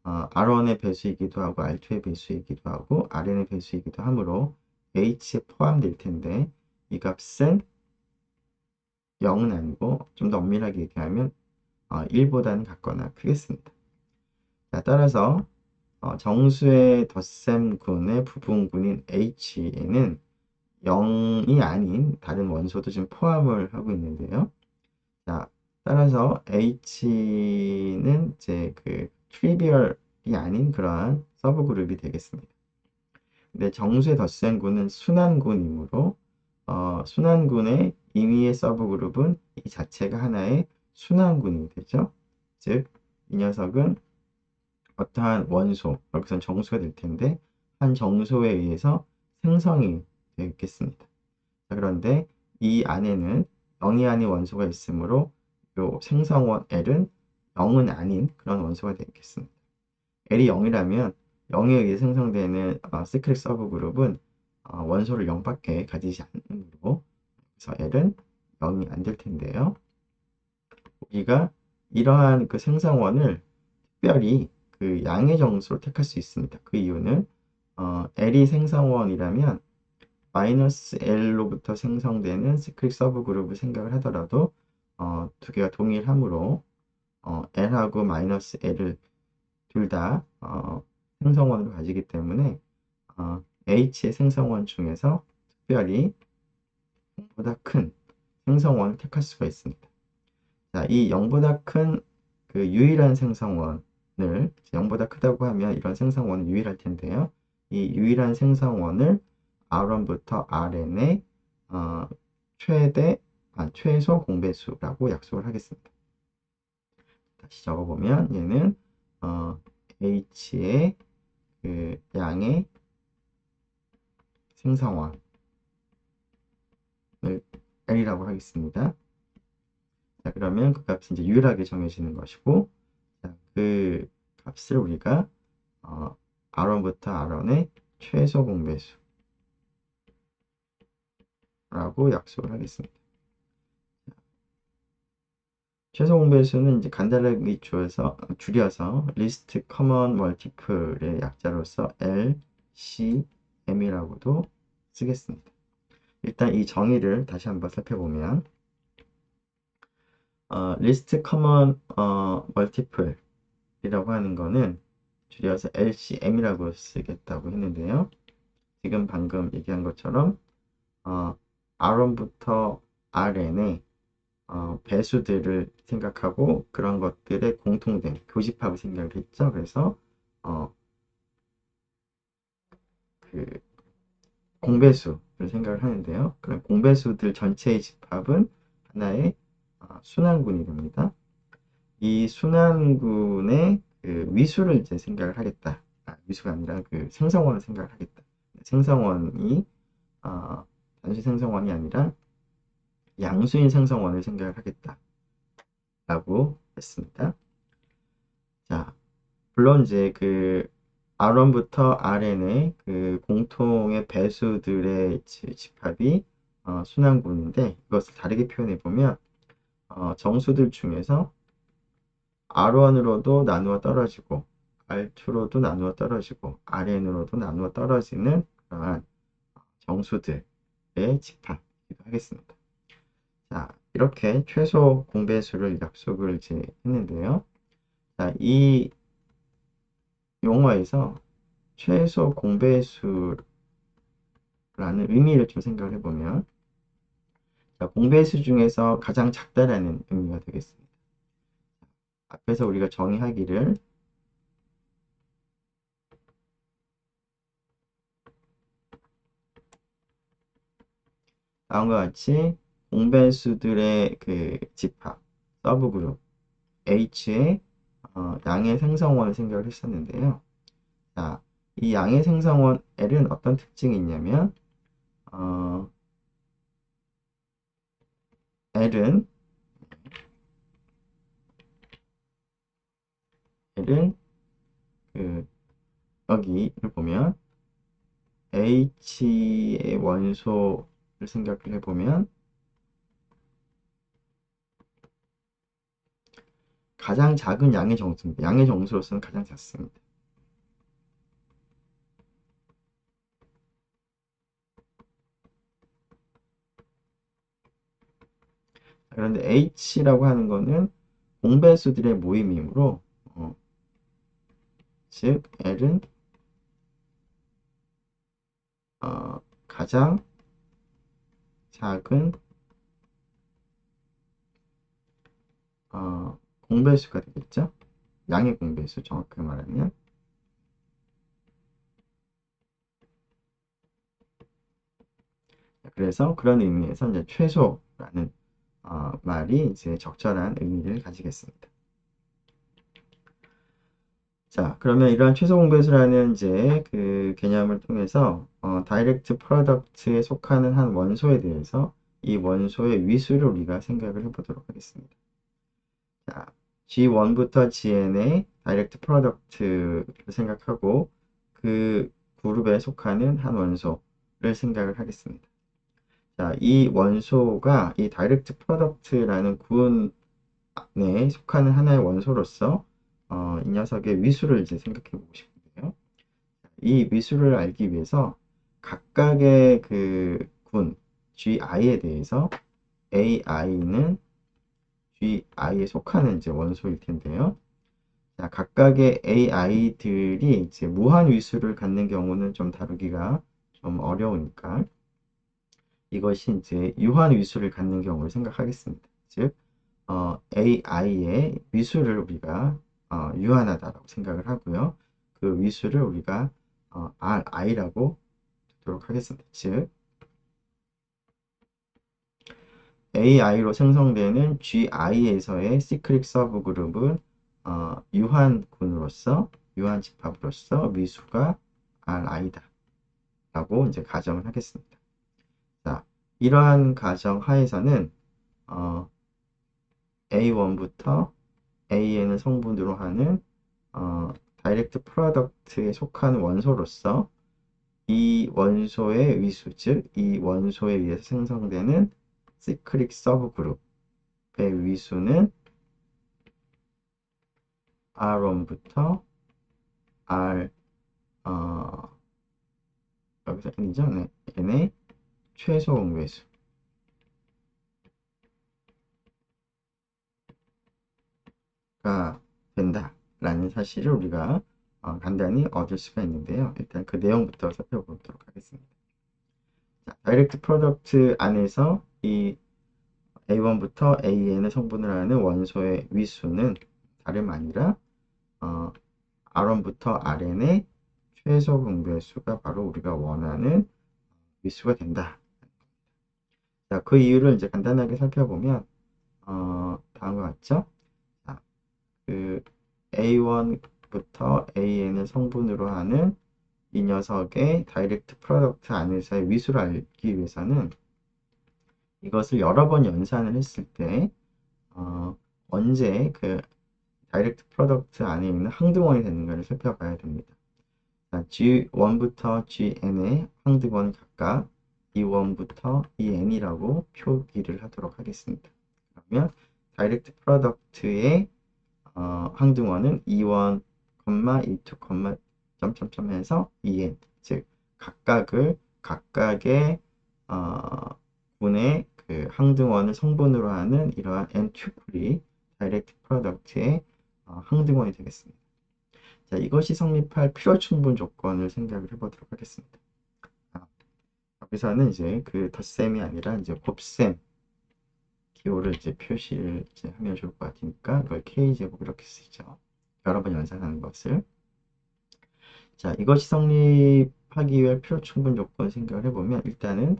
R1의 배수이기도 하고 R2의 배수이기도 하고 Rn의 배수이기도 하므로 H에 포함될 텐데 이 값은 0은 아니고 좀 더 엄밀하게 얘기하면 1보다는 같거나 크겠습니다. 자, 따라서 정수의 덧셈군의 부분군인 H에는 0이 아닌 다른 원소도 지금 포함을 하고 있는데요. 자, 따라서 H는 이제 그 트리비얼이 아닌 그러한 서브 그룹이 되겠습니다. 근데 정수의 덧셈군은 순환군이므로 순환군의 임의의 서브 그룹은 이 자체가 하나의 순환군이 되죠. 즉, 이 녀석은 어떠한 원소, 여기선 정수가 될 텐데 한 정수에 의해서 생성이 되겠습니다. 자, 그런데 이 안에는 0이 아닌 원소가 있으므로 요 생성원 L은 0은 아닌 그런 원소가 되겠습니다. L이 0이라면 0에 의해 생성되는 시크릿 서브 그룹은 원소를 0밖에 가지지 않으므로 그래서 L은 0이 안 될 텐데요. 우리가 이러한 그 생성원을 특별히 그 양의 정수로 택할 수 있습니다. 그 이유는 L이 생성원이라면 마이너스 L로부터 생성되는 시크릿 서브 그룹을 생각을 하더라도 두 개가 동일하므로 L하고 마이너스 L을 둘 다 생성원으로 가지기 때문에 H의 생성원 중에서 특별히 0보다 큰 생성원을 택할 수가 있습니다. 자, 이 0보다 큰 그 유일한 생성원을 0보다 크다고 하면 이런 생성원은 유일할 텐데요. 이 유일한 생성원을 R1부터 Rn의 최소 공배수라고 약속을 하겠습니다. 다시 적어보면 얘는 H의 그 양의 생성원을 L이라고 하겠습니다. 자, 그러면 그 값이 이제 유일하게 정해지는 것이고, 자, 그 값을 우리가 R1부터 Rn의 최소 공배수라고 약속을 하겠습니다. 최소 공배수는 이제 간단하게 줄여서 리스트 커먼 멀티플의 약자로서 LCM이라고도 쓰겠습니다. 일단 이 정의를 다시 한번 살펴보면 리스트 커먼 멀티플이라고 하는 거는 줄여서 LCM이라고 쓰겠다고 했는데요. 지금 방금 얘기한 것처럼 R1부터 Rn의 배수들을 생각하고 그런 것들의 공통된 교집합을 생각을 했죠. 그래서 그 공배수를 생각을 하는데요. 그럼 공배수들 전체의 집합은 하나의 순환군이 됩니다. 이 순환군의 그 위수를 이제 생각을 하겠다. 위수가 아니라 그 생성원을 생각을 하겠다. 생성원이 단수 생성원이 아니라 양수인 생성원을 생각을 하겠다라고 했습니다. 자, 물론 이제 그 R1부터 Rn의 그 공통의 배수들의 집합이 순환군인데 이것을 다르게 표현해 보면 정수들 중에서 R1으로도 나누어 떨어지고 R2로도 나누어 떨어지고 Rn으로도 나누어 떨어지는 그러한 정수들의 집합이기도 하겠습니다. 자, 이렇게 최소 공배수를 약속을 이제 했는데요. 자, 이 용어에서 최소 공배수라는 의미를 좀 생각을 해보면 자, 공배수 중에서 가장 작다라는 의미가 되겠습니다. 앞에서 우리가 정의하기를 다음과 같이 공배수들의 그 집합, 서브그룹 H의 양의 생성원을 생각을 했었는데요. 자, 이 양의 생성원 L은 어떤 특징이 있냐면 어, L은 L은 그 여기를 보면 H의 원소를 생각을 해보면 가장 작은 양의 정수입니다. 양의 정수로서는 가장 작습니다. 그런데 H라고 하는 거는 공배수들의 모임이므로 즉 L은 가장 작은 공배수가 되겠죠. 양의 공배수 정확하게 말하면. 그래서 그런 의미에서 이제 최소라는 말이 이제 적절한 의미를 가지겠습니다. 자, 그러면 이러한 최소 공배수라는 이제 그 개념을 통해서 다이렉트 프로덕트에 속하는 한 원소에 대해서 이 원소의 위수를 우리가 생각을 해보도록 하겠습니다. 자, G1부터 GN의 다이렉트 프로덕트를 생각하고 그 그룹에 속하는 한 원소를 생각을 하겠습니다. 자, 이 원소가 이 다이렉트 프로덕트라는 구원에 속하는 하나의 원소로서 이 녀석의 위수를 이제 생각해 보고 싶은데요. 이 위수를 알기 위해서 각각의 그 군 GI에 대해서 AI는 GI에 속하는 이제 원소일 텐데요. 자, 각각의 AI들이 이제 무한 위수를 갖는 경우는 좀 다루기가 좀 어려우니까 이것이 이제 유한 위수를 갖는 경우를 생각하겠습니다. 즉, AI의 위수를 우리가 유한하다고 생각을 하고요. 그 위수를 우리가 RI라고 두도록 하겠습니다. 즉, AI로 생성되는 GI에서의 시크릿 서브 그룹은 유한군으로서 유한 집합으로서 위수가 RI다 라고 이제 가정을 하겠습니다. 자, 이러한 가정 하에서는 A1부터 AN을 성분으로 하는 다이렉트 프로덕트에 속하는 원소로서 이 원소의 위수, 즉 이 원소에 의해서 생성되는 시크릿 서브 그룹의 위수는 R1부터 R 여기서 N이죠? 네. N의 최소 공배수가 된다라는 사실을 우리가 간단히 얻을 수가 있는데요. 일단 그 내용부터 살펴보도록 하겠습니다. 자, 다이렉트 프로덕트 안에서 이 A1부터 AN을 성분을 하는 원소의 위수는 다름 아니라 R1부터 RN의 최소 분배수가 바로 우리가 원하는 위수가 된다. 자, 그 이유를 이제 간단하게 살펴보면 다음과 같죠? 자, 그 A1부터 AN을 성분으로 하는 이 녀석의 다이렉트 프로덕트 안에서의 위수를 알기 위해서는 이것을 여러 번 연산을 했을 때 언제 그 다이렉트 프로덕트 안에 있는 항등원이 되는가를 살펴봐야 됩니다. 자, G1부터 GN의 항등원 각각 E1부터 EN이라고 표기를 하도록 하겠습니다. 그러면 다이렉트 프로덕트의 항등원은 E1, E2, 점점점 해서 EN, 즉 각각의 군의 그 항등원을 성분으로 하는 이러한 N 튜플이 다이렉트 프로덕트의 항등원이 되겠습니다. 자, 이것이 성립할 필요 충분 조건을 생각을 해보도록 하겠습니다. 여기서는 이제 그 덧셈이 아니라 이제 곱셈 기호를 이제 표시를 이제 하면 좋을 것 같으니까 이걸 K제곱 이렇게 쓰죠. 여러 번 연산하는 것을. 자, 이것이 성립하기 위해 필요 충분 조건 생각을 해보면 일단은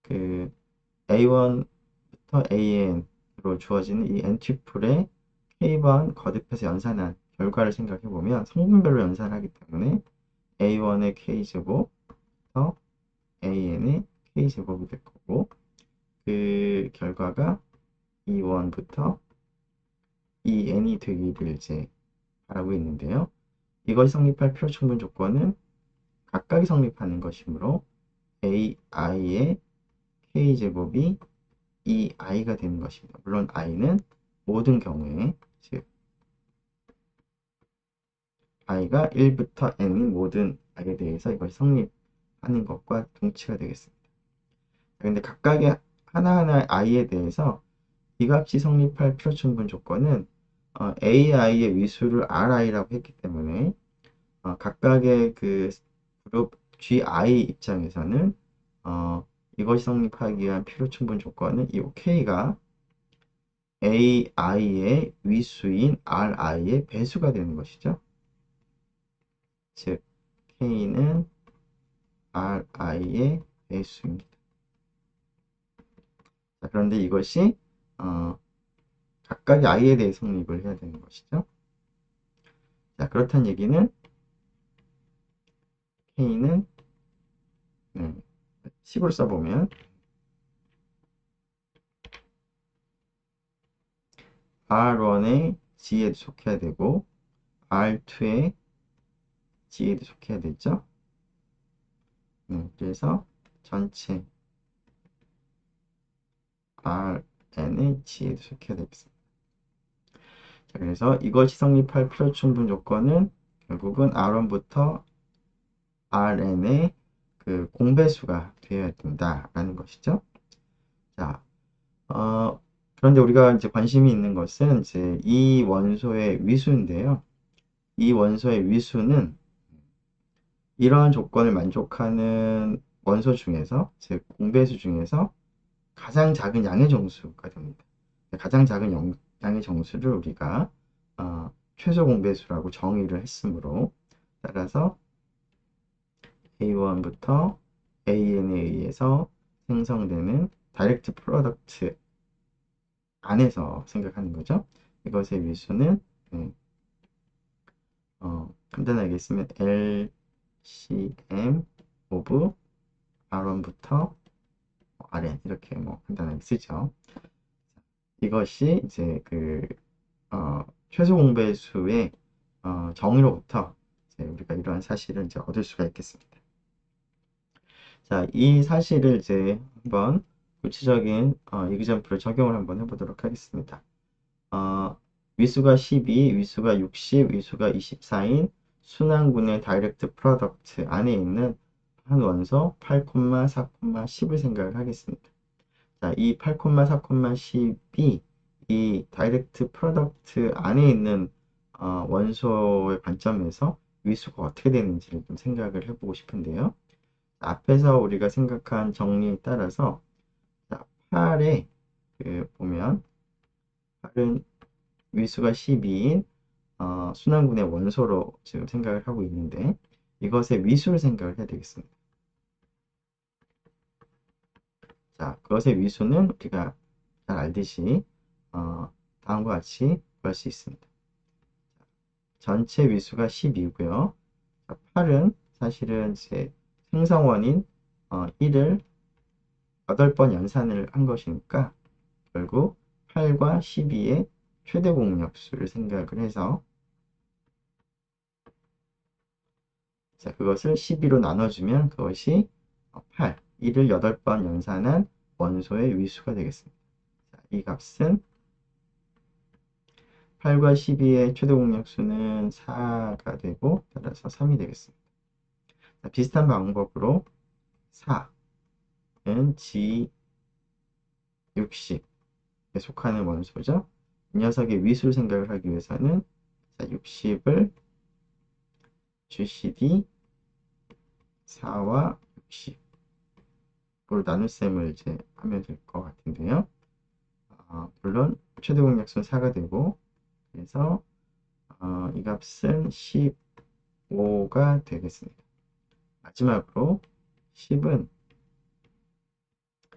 그 A1부터 AN으로 주어지는 이 N튜플의 K번 거듭해서 연산한 결과를 생각해 보면 성분별로 연산하기 때문에 A1의 K제곱 더 AN의 K제곱이 될 거고, 그 결과가 E1부터 EN이 되기를 이제 바라고 있는데요. 이것이 성립할 필요 충분 조건은 각각이 성립하는 것이므로 AI의 K제곱이 EI가 되는 것입니다. 물론 I는 모든 경우에, 즉 I가 1부터 N인 모든 I에 대해서 이것이 성립하는 것과 동치가 되겠습니다. 그런데 각각의 하나하나의 I에 대해서 이 값이 성립할 필요 충분 조건은 AI의 위수를 RI라고 했기 때문에 각각의 그 그룹 GI 입장에서는 이것이 성립하기 위한 필요 충분 조건은 이 K가 AI의 위수인 RI의 배수가 되는 것이죠. 즉 K는 RI의 배수입니다. 자, 그런데 이것이 각각의 I에 대해 성립을 해야 되는 것이죠. 자, 그렇다는 얘기는 K는 식으로 써보면 R1의 G에도 속해야 되고 R2의 G에도 속해야 되죠. 그래서 전체 Rn의 G에도 속해야 되겠습니다. 자, 그래서 이것이 성립할 필요 충분 조건은 결국은 R1부터 Rn의 그 공배수가 되어야 된다라는 것이죠. 자, 그런데 우리가 이제 관심이 있는 것은 이제 이 원소의 위수인데요. 이 원소의 위수는 이러한 조건을 만족하는 원소 중에서, 즉 공배수 중에서 가장 작은 양의 정수가 됩니다. 가장 작은 양의 정수를 우리가 최소 공배수라고 정의를 했으므로, 따라서 A1부터 AN에 의해서 생성되는 다이렉트 프로덕트 안에서 생각하는 거죠. 이것의 위수는 간단하게 쓰면 LCM of R1부터 Rn 이렇게 뭐 간단하게 쓰죠. 이것이 이제 그 최소 공배수의 정의로부터 이제 우리가 이러한 사실을 이제 얻을 수가 있겠습니다. 자, 이 사실을 이제 한번 구체적인 이그점플을 적용을 한번 해보도록 하겠습니다. 위수가 12, 위수가 60, 위수가 24인 순환군의 다이렉트 프로덕트 안에 있는 한 원소 8, 4, 10을 생각을 하겠습니다. 자, 이 8, 4, 10이 이 다이렉트 프로덕트 안에 있는 원소의 관점에서 위수가 어떻게 되는지를 좀 생각을 해보고 싶은데요. 앞에서 우리가 생각한 정리에 따라서 8에 보면 8은 위수가 12인 순환군의 원소로 지금 생각을 하고 있는데 이것의 위수를 생각을 해야 되겠습니다. 자, 그것의 위수는 우리가 잘 알듯이 다음과 같이 구할 수 있습니다. 전체 위수가 10이고요. 8은 사실은 이제 생성원인 1을 8번 연산을 한 것이니까 결국 8과 12의 최대 공역수를 생각을 해서, 자, 그것을 12로 나눠주면 그것이 8, 1을 8번 연산한 원소의 위수가 되겠습니다. 자, 이 값은 8과 12의 최대 공역수는 4가 되고 따라서 3이 되겠습니다. 자, 비슷한 방법으로 4는 G60에 속하는 원소죠. 이 녀석의 위수를 생각을 하기 위해서는 60을 GCD 4와 60으로 나눗셈을 이제 하면 될 것 같은데요. 물론 최대 공약수는 4가 되고, 그래서 이 값은 15가 되겠습니다. 마지막으로 10은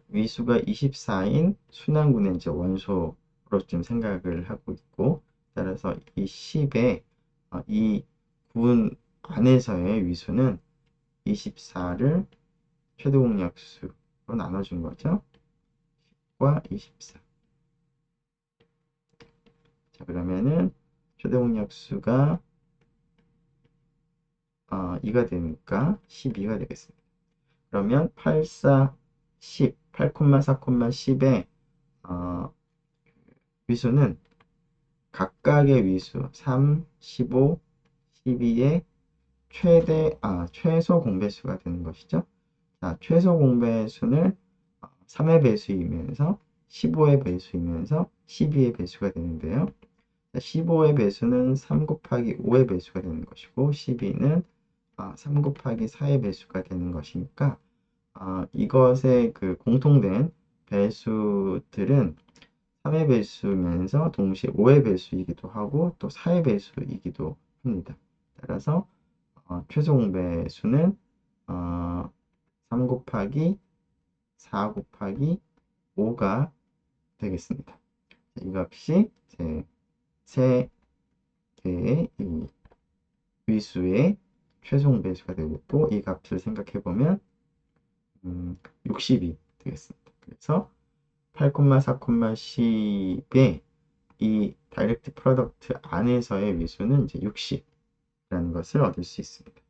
위수가 24인 순환군의 이제 원소로 좀 생각을 하고 있고, 따라서 이 10의 이 군 안에서의 위수는 24를 최대 공약수로 나눠준 거죠. 10과 24. 자, 그러면은 최대 공약수가 2가 되니까 12가 되겠습니다. 그러면 8, 4, 10, 8, 4, 10의 위수는 각각의 위수 3, 15, 12의 최소 공배수가 되는 것이죠. 자, 최소 공배수는 3의 배수이면서 15의 배수이면서 12의 배수가 되는데요. 15의 배수는 3 곱하기 5의 배수가 되는 것이고 12는 3 곱하기 4의 배수가 되는 것이니까 이것의 그 공통된 배수들은 3의 배수면서 동시에 5의 배수이기도 하고 또 4의 배수이기도 합니다. 따라서 최소 공배수는 3 곱하기 4 곱하기 5가 되겠습니다. 이 값이 세 개의 이 위수의 최소 공배수가 되겠고 이 값을 생각해 보면 60이 되겠습니다. 그래서 8, 4, 10의 이 다이렉트 프로덕트 안에서의 위수는 이제 60이라는 것을 얻을 수 있습니다.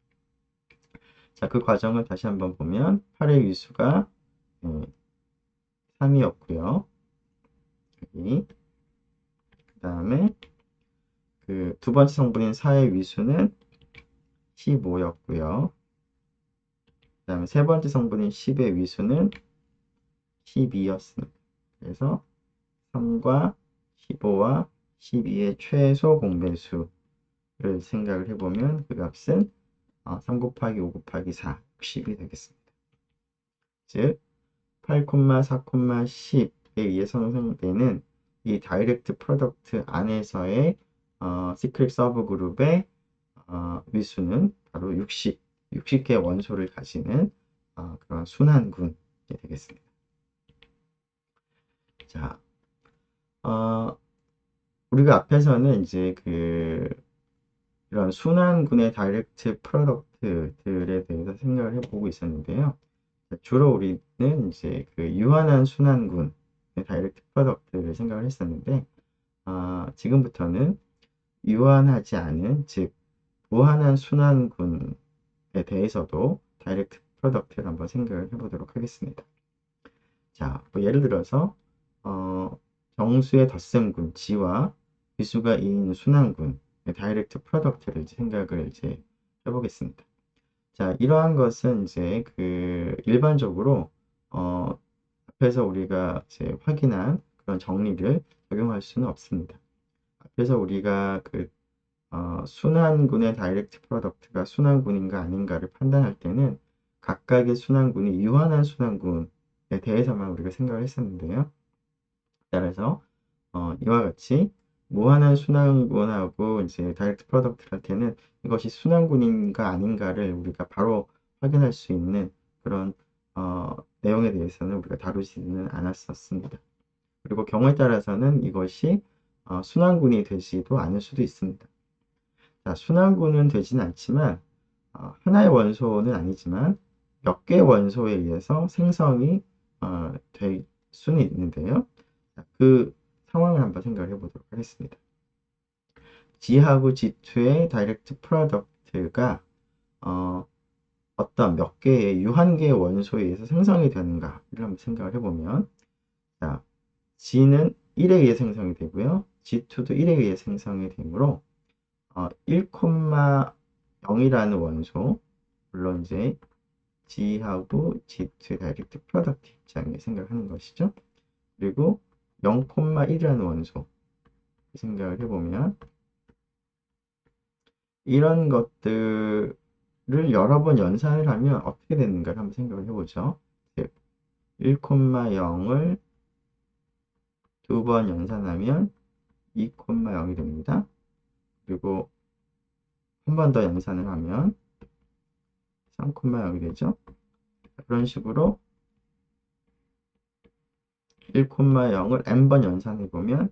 자, 그 과정을 다시 한번 보면 8의 위수가 3이었고요. 여기 그 다음에 그 두 번째 성분인 4의 위수는 15였고요. 그 다음에 세 번째 성분인 10의 위수는 12였습니다. 그래서 3과 15와 12의 최소 공배수를 생각을 해보면 그 값은 3 곱하기 5 곱하기 4, 60이 되겠습니다. 즉 8, 4, 10에 의해 생성되는 이 다이렉트 프로덕트 안에서의 시크릿 서브 그룹의 위수는 바로 60개 원소를 가지는 그런 순환군이 되겠습니다. 자, 우리가 앞에서는 이제 이런 순환군의 다이렉트 프로덕트들에 대해서 생각을 해보고 있었는데요. 주로 우리는 이제 그 유한한 순환군의 다이렉트 프로덕트를 생각을 했었는데, 지금부터는 유한하지 않은, 즉, 무한한 순환군에 대해서도 다이렉트 프로덕트를 한번 생각을 해보도록 하겠습니다. 자, 뭐 예를 들어서, 정수의 덧셈군 G와 비수가 2인 순환군의 다이렉트 프로덕트를 생각을 이제 해보겠습니다. 자, 이러한 것은 이제 일반적으로 앞에서 우리가 이제 확인한 그런 정리를 적용할 수는 없습니다. 앞에서 우리가 순환군의 다이렉트 프로덕트가 순환군인가 아닌가를 판단할 때는 각각의 순환군이 유한한 순환군에 대해서만 우리가 생각을 했었는데요. 따라서 이와 같이 무한한 순환군하고 이제 다이렉트 프로덕트를 할 때는 이것이 순환군인가 아닌가를 우리가 바로 확인할 수 있는 그런 내용에 대해서는 우리가 다루지는 않았었습니다. 그리고 경우에 따라서는 이것이 순환군이 되지도 않을 수도 있습니다. 자, 순환군은 되지는 않지만 하나의 원소는 아니지만 몇 개의 원소에 의해서 생성이 될 수는 있는데요. 자, 그 상황을 한번 생각을 해보도록 하겠습니다. G하고 G2의 다이렉트 프로덕트가 어떤 몇 개의 유한계의 원소에 의해서 생성이 되는가를 한번 생각을 해보면, 자, G는 1에 의해 생성이 되고요. G2도 1에 의해 생성이 되므로 1,0이라는 원소, 물론 이제 G하고 G2의 다이렉트 프로덕트 입장에 생각하는 것이죠. 그리고 0,1이라는 원소 생각을 해보면 이런 것들을 여러 번 연산을 하면 어떻게 되는가를 한번 생각을 해보죠. 1,0을 두 번 연산하면 2,0이 됩니다. 그리고 한 번 더 연산을 하면 3,0이 되죠. 그런 식으로 1,0을 n번 연산해 보면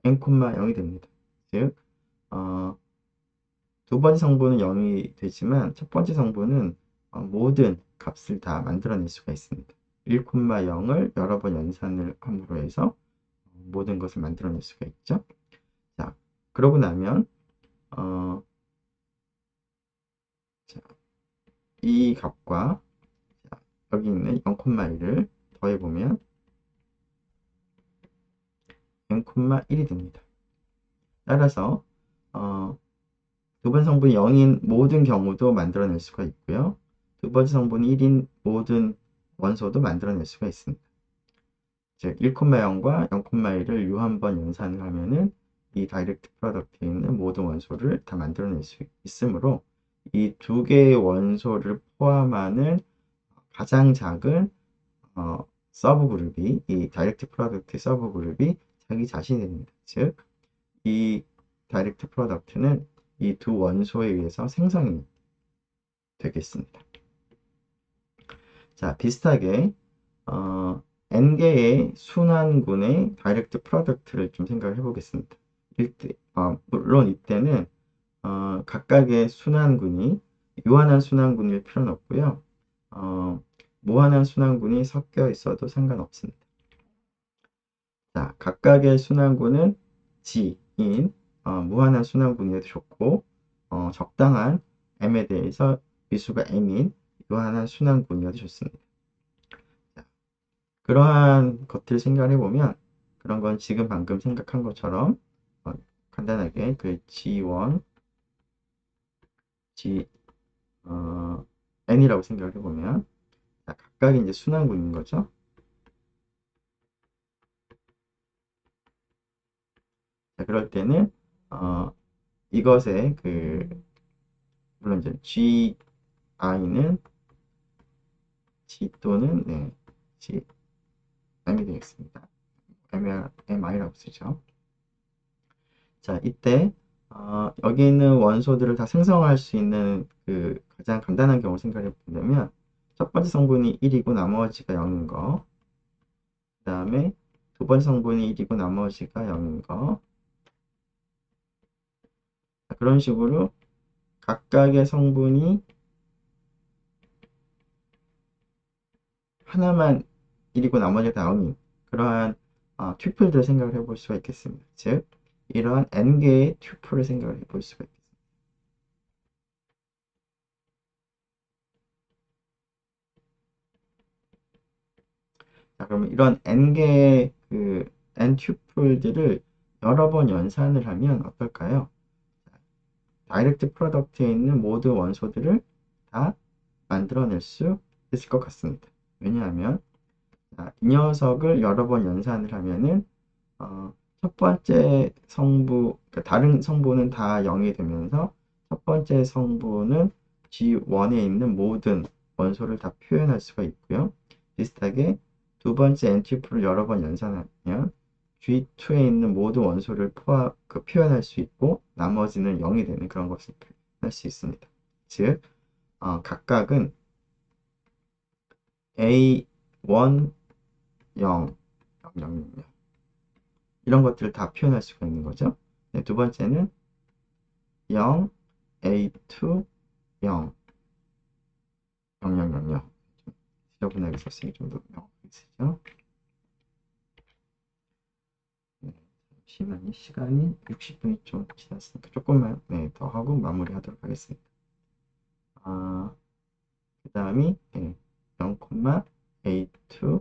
n,0이 됩니다. 즉, 두 번째 성분은 0이 되지만 첫 번째 성분은 모든 값을 다 만들어낼 수가 있습니다. 1,0을 여러 번 연산을 함으로 해서 모든 것을 만들어낼 수가 있죠. 자, 그러고 나면 어, 자, 이 값과 여기 있는 0,1을 더해보면 n,1이 됩니다. 따라서 두 번째 성분이 0인 모든 경우도 만들어낼 수가 있고요. 두 번째 성분이 1인 모든 원소도 만들어낼 수가 있습니다. 즉 1,0과 0,1을 U 한 번 연산을 하면은 이 다이렉트 프로덕트에 있는 모든 원소를 다 만들어낼 수 있으므로 이 두 개의 원소를 포함하는 가장 작은 서브 그룹이 이 다이렉트 프로덕트 서브 그룹이 자기 자신입니다. 즉 이 다이렉트 프로덕트는 이 두 원소에 의해서 생성이 되겠습니다. 자, 비슷하게 n개의 순환군의 다이렉트 프로덕트를 좀 생각을 해보겠습니다. 물론 이때는 각각의 순환군이 유한한 순환군일 필요는 없고요. 무한한 순환군이 섞여 있어도 상관없습니다. 자, 각각의 순환군은 G인 무한한 순환군이어도 좋고 적당한 M에 대해서 미수가 M인 유한한 순환군이어도 좋습니다. 자, 그러한 것들을 생각해 보면 그런 건 지금 방금 생각한 것처럼 간단하게 그 G1, G, N이라고 생각을 해보면 각각이 이제 순환군인 거죠. 자, 그럴 때는 이것의 물론 이제 Gi는 G 또는 G, M이 되겠습니다. MI라고 쓰죠. 자, 이때 여기 있는 원소들을 다 생성할 수 있는 그 가장 간단한 경우 생각해 보자면 첫 번째 성분이 1이고 나머지가 0인 거, 그 다음에 두 번째 성분이 1이고 나머지가 0인 거. 자, 그런 식으로 각각의 성분이 하나만 1이고 나머지가 다 0인 그러한 튜플들을 생각을 해볼 수가 있겠습니다. 즉 이러한 n개의 튜플을 생각을 해볼 수가 있겠습니다. 자, 그러면 이런 n개의 n 튜플들을 여러 번 연산을 하면 어떨까요? 다이렉트 프로덕트에 있는 모든 원소들을 다 만들어낼 수 있을 것 같습니다. 왜냐하면 이 녀석을 여러 번 연산을 하면은 첫 번째 성분, 그러니까 다른 성분은 다 0이 되면서 첫 번째 성분은 G1에 있는 모든 원소를 다 표현할 수가 있고요. 비슷하게 두 번째 NTF를 여러 번 연산하면 G2에 있는 모든 원소를 표현할 수 있고 나머지는 0이 되는 그런 것을 표현할 수 있습니다. 즉, 각각은 A1, 0, 0, 0, 0 이런 것들을 다 표현할 수가 있는 거죠. 네, 두 번째는 0, A2, 0, 0, 0, 0, 0. 지저분하게 썼으니 좀 더 명확하게 쓰죠. 네, 잠시만요. 시간이 60분이 좀 지났으니까 조금만 더 하고 마무리하도록 하겠습니다. 그 다음이 0, A2,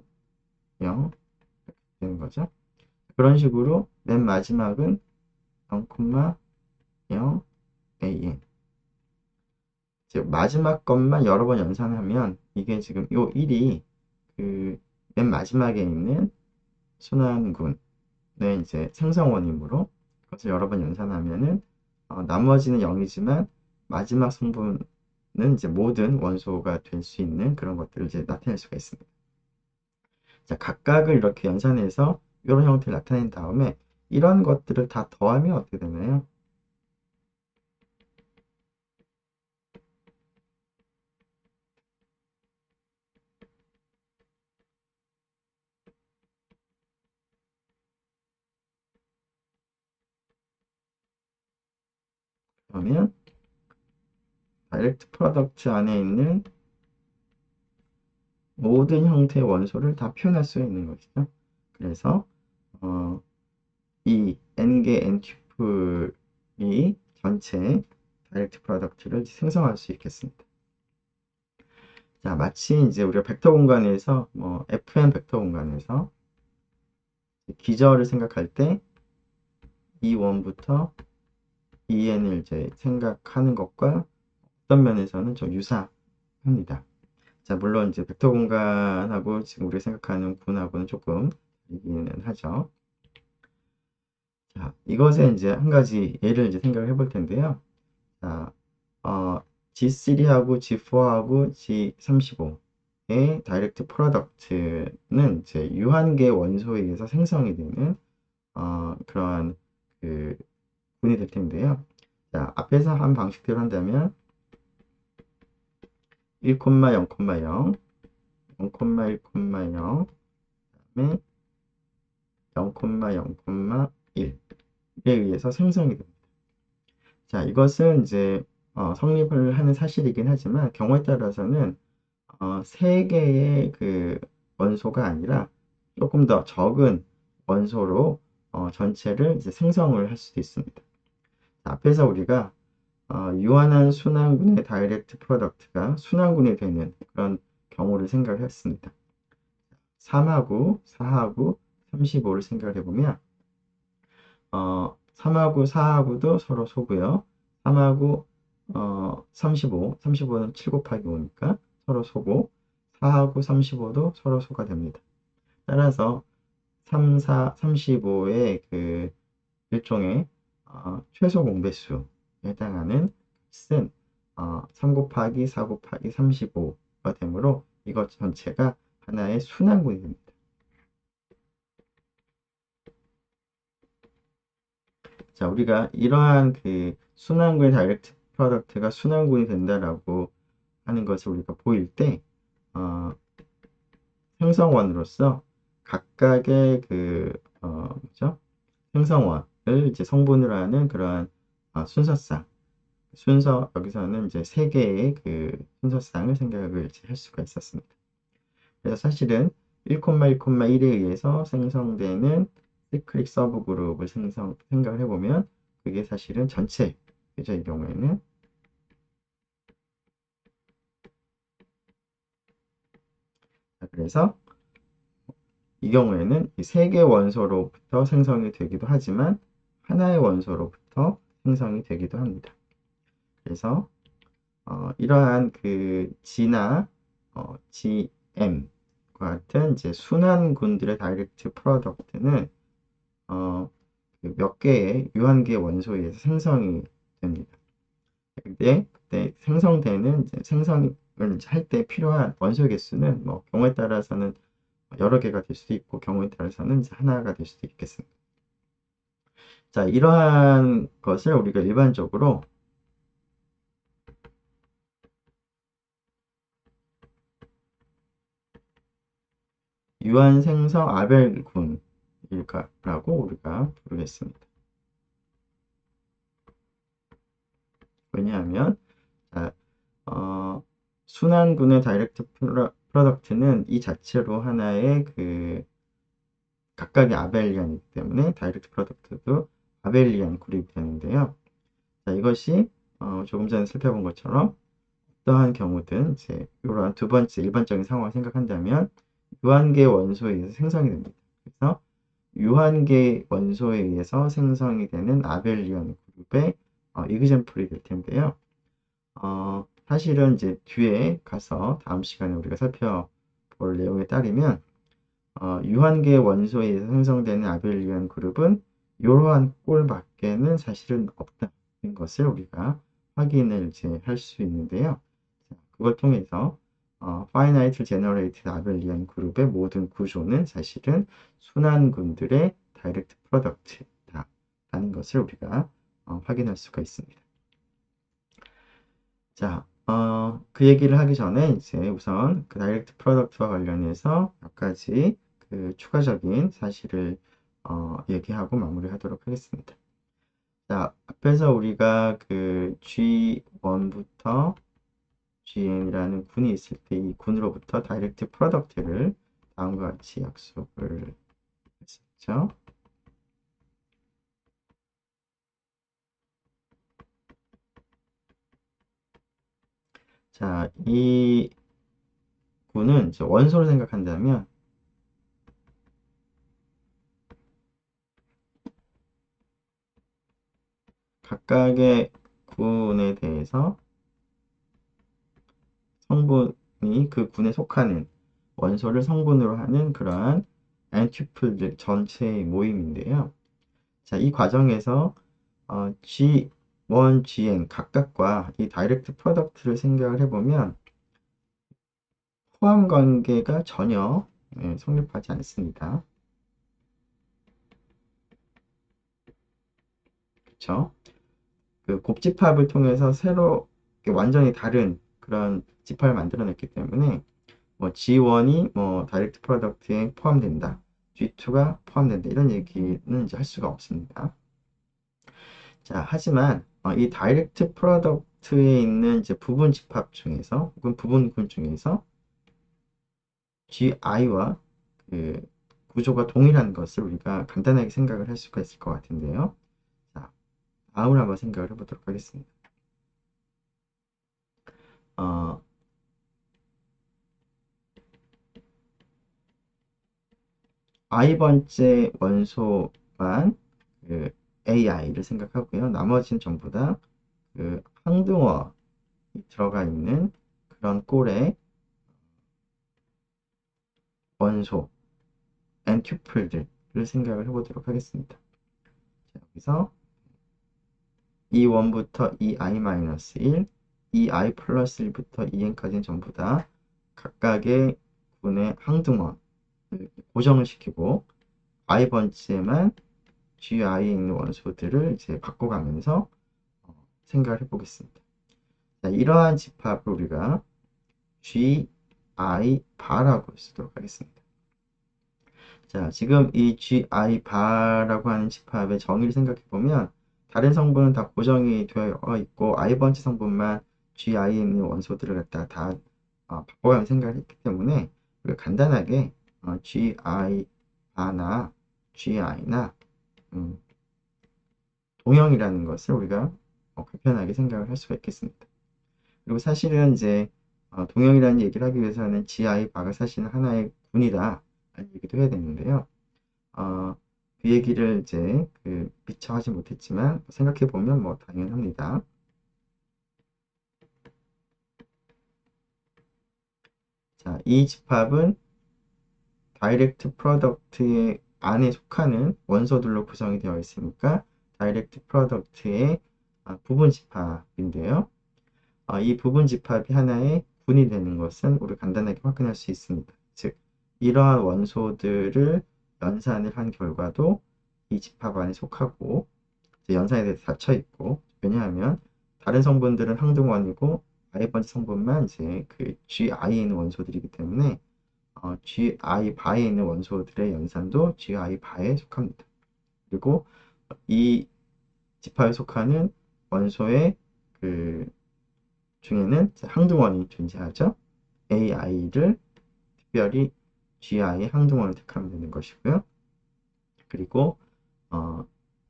0 이렇게 되는 거죠. 그런 식으로 맨 마지막은 0, 0, AN 즉 마지막 것만 여러 번 연산하면 이게 지금 요 1이 맨 마지막에 있는 순환군의 이제 생성원이므로 그것을 여러 번 연산하면은 나머지는 0이지만 마지막 성분은 이제 모든 원소가 될 수 있는 그런 것들을 이제 나타낼 수가 있습니다. 자, 각각을 이렇게 연산해서 이런 형태를 나타낸 다음에 이런 것들을 다 더하면 어떻게 되나요? 그러면 다이렉트 프로덕트 안에 있는 모든 형태의 원소를 다 표현할 수 있는 것이죠. 그래서 이 n개 n튜플이 전체 다이렉트 프로덕트를 생성할 수 있겠습니다. 자, 마치 이제 우리가 벡터 공간에서 fn 벡터 공간에서 기저를 생각할 때 E1부터 EN을 이제 생각하는 것과 어떤 면에서는 좀 유사합니다. 자, 물론 이제 벡터 공간하고 지금 우리가 생각하는 군하고는 조금 다르기는 하죠. 자, 이것에 이제 한 가지 예를 이제 생각을 해볼 텐데요. 자, G3하고 G4하고 G35의 다이렉트 프로덕트는 이제 유한계 원소에 의해서 생성이 되는 그러한 그 분이 될 텐데요. 자, 앞에서 한 방식대로 한다면 1, 0, 0, 0, 1, 0, 그다음에 0, 0, 1에 의해서 생성이 됩니다. 자, 이것은 이제 성립을 하는 사실이긴 하지만 경우에 따라서는 세 개의 그 원소가 아니라 조금 더 적은 원소로 전체를 이제 생성을 할 수도 있습니다. 자, 앞에서 우리가 유한한 순환군의 다이렉트 프로덕트가 순환군이 되는 그런 경우를 생각을 했습니다. 3하고 4하고 35를 생각을 해보면 3하고 4하고도 서로 소고요. 3하고 35는 7 곱하기 5니까 서로 소고 4하고 35도 서로 소가 됩니다. 따라서 3, 4, 35의 그 일종의 최소 공배수에 해당하는 값은 3 곱하기 4 곱하기 35가 되므로 이것 전체가 하나의 순환군이 됩니다. 자, 우리가 이러한 그 순환군의 다이렉트 프로덕트가 순환군이 된다라고 하는 것을 우리가 보일 때 생성원으로서 각각의 그 뭐죠? 생성원을 이제 성분으로 하는 그러한 순서 여기서는 이제 세 개의 그 순서쌍을 생각을 할 수가 있었습니다. 그래서 사실은 1,1,1에 의해서 생성되는 시클릭 서브 그룹을 생각을 해보면 그게 사실은 전체 그죠? 이 경우에는 그래서 이 경우에는 이 세 개의 원소로부터 생성이 되기도 하지만 하나의 원소로부터 생성이 되기도 합니다. 그래서 이러한 그 G나 GM 같은 이제 순환군들의 다이렉트 프로덕트는 몇 개의 유한계 원소에 의해서 생성이 됩니다. 그때 생성되는 생성을 할 때 필요한 원소 개수는 뭐 경우에 따라서는 여러 개가 될 수도 있고 경우에 따라서는 이제 하나가 될 수도 있겠습니다. 자, 이러한 것을 우리가 일반적으로 유한 생성 아벨군이라고 우리가 부르겠습니다. 왜냐하면 순환군의 다이렉트 프로덕트는 이 자체로 하나의 그 각각의 아벨리안이기 때문에 다이렉트 프로덕트도 아벨리안 그룹이 되는데요. 자, 이것이 조금 전에 살펴본 것처럼 어떠한 경우든 이제 이러한 두 번째 일반적인 상황을 생각한다면 유한계 원소에 의해서 생성이 됩니다. 그래서 유한계 원소에 의해서 생성이 되는 아벨리안 그룹의 이그젠플이 될 텐데요. 사실은 이제 뒤에 가서 다음 시간에 우리가 살펴볼 내용에 따르면 유한계 원소에 의해서 생성되는 아벨리안 그룹은 이러한 꼴밖에는 사실은 없다는 것을 우리가 확인을 이제 할 수 있는데요. 그걸 통해서 finite generated 아벨리안 그룹의 모든 구조는 사실은 순환군들의 다이렉트 프로덕트다라는 것을 우리가 확인할 수가 있습니다. 자, 그 얘기를 하기 전에 이제 우선 그 다이렉트 프로덕트와 관련해서 몇 가지 그 추가적인 사실을 얘기하고 마무리하도록 하겠습니다. 자, 앞에서 우리가 그 G1부터 GN이라는 군이 있을 때 이 군으로부터 다이렉트 프로덕트를 다음과 같이 약속을 했었죠. 자, 이 군은 원소로 생각한다면 각각의 군에 대해서 성분이 그 군에 속하는 원소를 성분으로 하는 그러한 엔튜플들 전체의 모임인데요. 자, 이 과정에서 G1, GN 각각과 이 다이렉트 프로덕트를 생각을 해보면 포함 관계가 전혀 성립하지 않습니다. 그렇죠? 그 곱집합을 통해서 새로 완전히 다른 그런 집합을 만들어냈기 때문에 뭐 G1이 뭐 다이렉트 프로덕트에 포함된다. G2가 포함된다. 이런 얘기는 이제 할 수가 없습니다. 자, 하지만 이 다이렉트 프로덕트에 있는 이제 부분 집합 중에서 혹은 부분군 중에서 GI와 그 구조가 동일한 것을 우리가 간단하게 생각을 할 수가 있을 것 같은데요. 자, 다음을 한번 생각을 해보도록 하겠습니다. 어, i번째 원소만 그 AI를 생각하고요. 나머지는 전부 다 그 항등어이 들어가 있는 그런 꼴의 원소, 엔튜플들을 생각을 해보도록 하겠습니다. 자, 여기서 E1부터 EI-1, EI 플러스 1부터 EN까지는 전부 다 각각의 군의 항등원을 고정을 시키고 i번째만 GI에 있는 원소들을 이제 바꿔가면서 생각을 해보겠습니다. 자, 이러한 집합을 우리가 GI 바라고 쓰도록 하겠습니다. 자, 지금 이 GI 바라고 하는 집합의 정의를 생각해 보면 다른 성분은 다 고정이 되어 있고 i번째 성분만 GI에 있는 원소들을 갖다가 다 바꿔가면서 생각을 했기 때문에 우리가 간단하게 GI 바나 GI나 동형이라는 것을 우리가 간편하게 생각을 할 수가 있겠습니다. 그리고 사실은 이제 동형이라는 얘기를 하기 위해서는 GI 바가 사실은 하나의 군이다 라는 얘기도 해야 되는데요. 어, 그 얘기를 이제 미처 하지 못했지만 생각해 보면 뭐 당연합니다. 자, 이 집합은 다이렉트 프로덕트의 안에 속하는 원소들로 구성이 되어 있으니까 다이렉트 프로덕트의 부분 집합인데요. 이 부분 집합이 하나의 군이 되는 것은 우리 간단하게 확인할 수 있습니다. 즉, 이러한 원소들을 연산을 한 결과도 이 집합 안에 속하고 연산에 대해서 닫혀 있고, 왜냐하면 다른 성분들은 항등원이고 i번째 성분만 이제 그 GI에 있는 원소들이기 때문에 GI 바에 있는 원소들의 연산도 GI 바에 속합니다. 그리고 이 집합에 속하는 원소의 그 중에는 항등원이 존재하죠. AI를 특별히 GI의 항등원을 택하면 되는 것이고요. 그리고 어,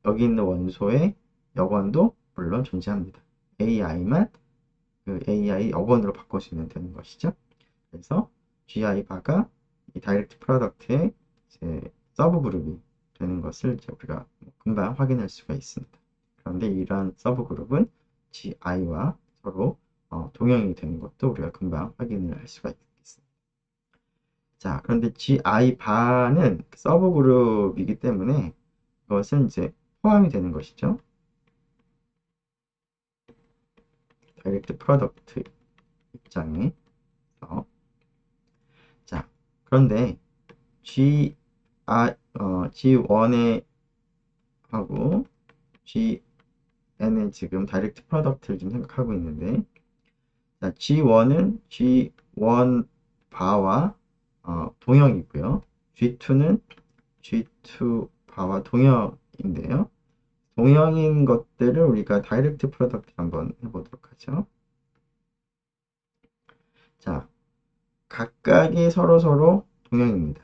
여기 있는 원소의 여건도 물론 존재합니다. AI만 그 AI 여건으로 바꿔주면 되는 것이죠. 그래서 GI 바가 이 다이렉트 프로덕트의 이제 서브 그룹이 되는 것을 이제 우리가 금방 확인할 수가 있습니다. 그런데 이러한 서브 그룹은 GI와 서로 동형이 되는 것도 우리가 금방 확인을 할 수가 있겠습니다. 자, 그런데 GI 바는 서브 그룹이기 때문에 그것은 이제 포함이 되는 것이죠. 다이렉트 프로덕트 입장에서. 자, 그런데 G1에 하고 GN은 지금 다이렉트 프로덕트를 좀 생각하고 있는데, 자, G1은 G1 바와 동형이고요. G2는 G2 바와 동형인데요. 동형인 것들을 우리가 다이렉트 프로덕트 한번 해보도록 하죠. 자, 각각이 서로 동형입니다.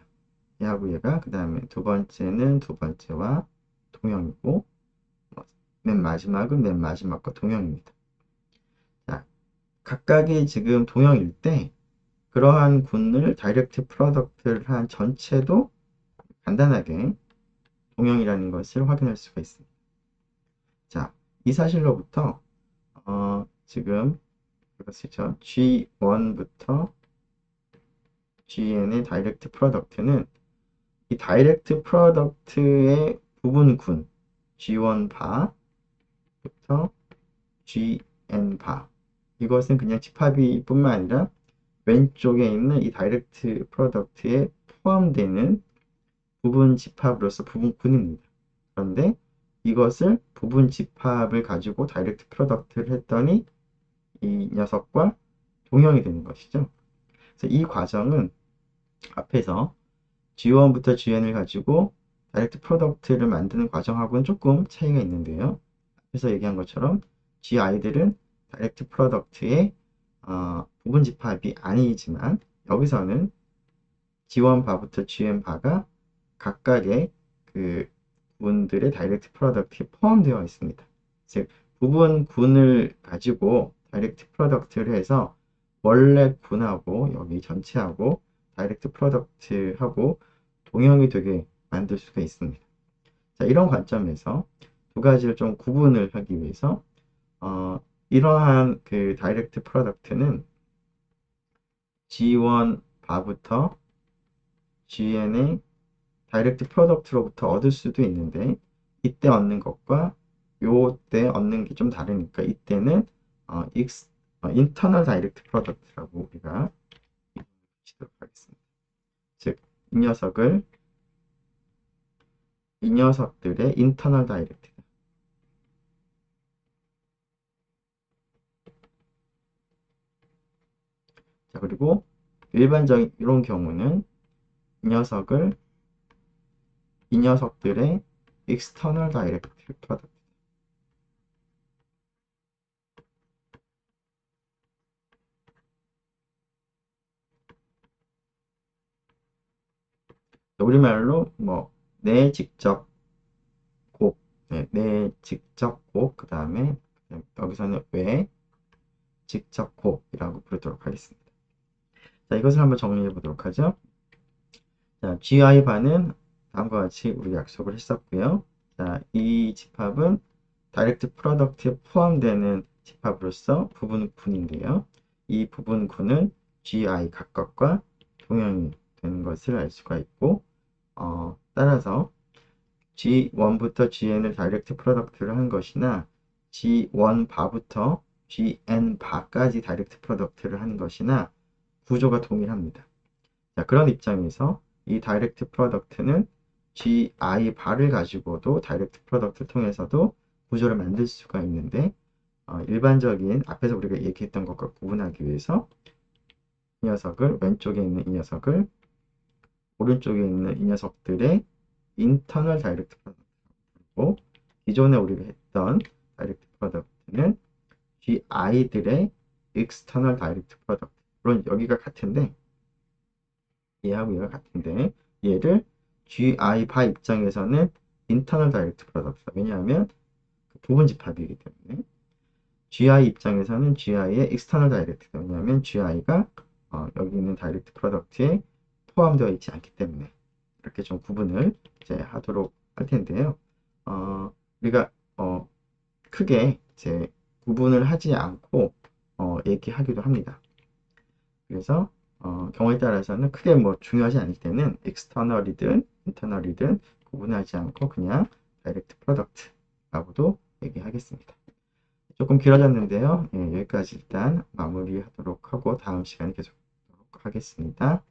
얘하고 얘가, 그 다음에 두 번째는 두 번째와 동형이고, 맨 마지막은 맨 마지막과 동형입니다. 자, 각각이 지금 동형일 때, 그러한 군을 다이렉트 프로덕트를 한 전체도 간단하게 동형이라는 것을 확인할 수가 있습니다. 자, 이 사실로부터 지금 이것이죠. G1부터 GN의 다이렉트 프로덕트는 이 다이렉트 프로덕트의 부분군 G1 바부터 GN 바, 이것은 그냥 집합이 뿐만 아니라 왼쪽에 있는 이 다이렉트 프로덕트에 포함되는 부분 집합으로서 부분군입니다. 그런데 이것을 부분 집합을 가지고 다이렉트 프로덕트를 했더니 이 녀석과 동형이 되는 것이죠. 그래서 이 과정은 앞에서 G1부터 GN을 가지고 다이렉트 프로덕트를 만드는 과정하고는 조금 차이가 있는데요. 앞에서 얘기한 것처럼 GI들은 다이렉트 프로덕트의 부분 집합이 아니지만 여기서는 G1 바부터 GN 바가 각각의 그 군들의 다이렉트 프로덕트에 포함되어 있습니다. 즉 부분 군을 가지고 다이렉트 프로덕트를 해서 원래 군하고 여기 전체하고 다이렉트 프로덕트하고 동형이 되게 만들 수가 있습니다. 자, 이런 관점에서 두 가지를 좀 구분을 하기 위해서 이러한 그 다이렉트 프로덕트는 G1 바부터 GN의 다이렉트 프로덕트로부터 얻을 수도 있는데 이때 얻는 것과 요때 얻는 게 좀 다르니까 이때는 인터널 다이렉트 프로덕트라고 우리가 붙이도록 하겠습니다. 즉, 이 녀석을 이 녀석들의 인터널 다이렉트. 자, 그리고 일반적인 이런 경우는 이 녀석을 이 녀석들의 external direct product. 우리말로 뭐 내 직접 곡, 내 직접 곡, 그 다음에 여기서는 왜 직접 곡이라고 부르도록 하겠습니다. 자, 이것을 한번 정리해 보도록 하죠. 자, GI 반은 다음과 같이 우리 약속을 했었고요. 자, 이 집합은 다이렉트 프로덕트에 포함되는 집합으로서 부분군인데요. 이 부분군은 GI 각각과 동형이 되는 것을 알 수가 있고, 따라서 G1부터 GN을 다이렉트 프로덕트를 한 것이나 G1 바부터 GN 바까지 다이렉트 프로덕트를 한 것이나 구조가 동일합니다. 자, 그런 입장에서 이 다이렉트 프로덕트는 GI 바를 가지고도 다이렉트 프로덕트를 통해서도 구조를 만들 수가 있는데 일반적인 앞에서 우리가 얘기했던 것과 구분하기 위해서 이 녀석을 왼쪽에 있는 이 녀석을 오른쪽에 있는 이 녀석들의 인터널 다이렉트 프로덕트고 기존에 우리가 했던 다이렉트 프로덕트는 GI들의 external 다이렉트 프로덕트. 물론 여기가 같은데 얘하고 얘가 같은데 얘를 GI 바 입장에서는 인터널 다이렉트 프로덕트다. 왜냐하면 부분 집합이기 때문에 GI 입장에서는 GI의 external 다이렉트다. 왜냐하면 GI가 여기 있는 다이렉트 프로덕트에 포함되어 있지 않기 때문에 이렇게 좀 구분을 이제 하도록 할 텐데요. 우리가 크게 이제 구분을 하지 않고 얘기하기도 합니다. 그래서 경우에 따라서는 크게 뭐 중요하지 않을 때는 external이든 internal이든 구분하지 않고 그냥 direct product라고도 얘기하겠습니다. 조금 길어졌는데요. 예, 여기까지 일단 마무리하도록 하고 다음 시간에 계속 하도록 하겠습니다.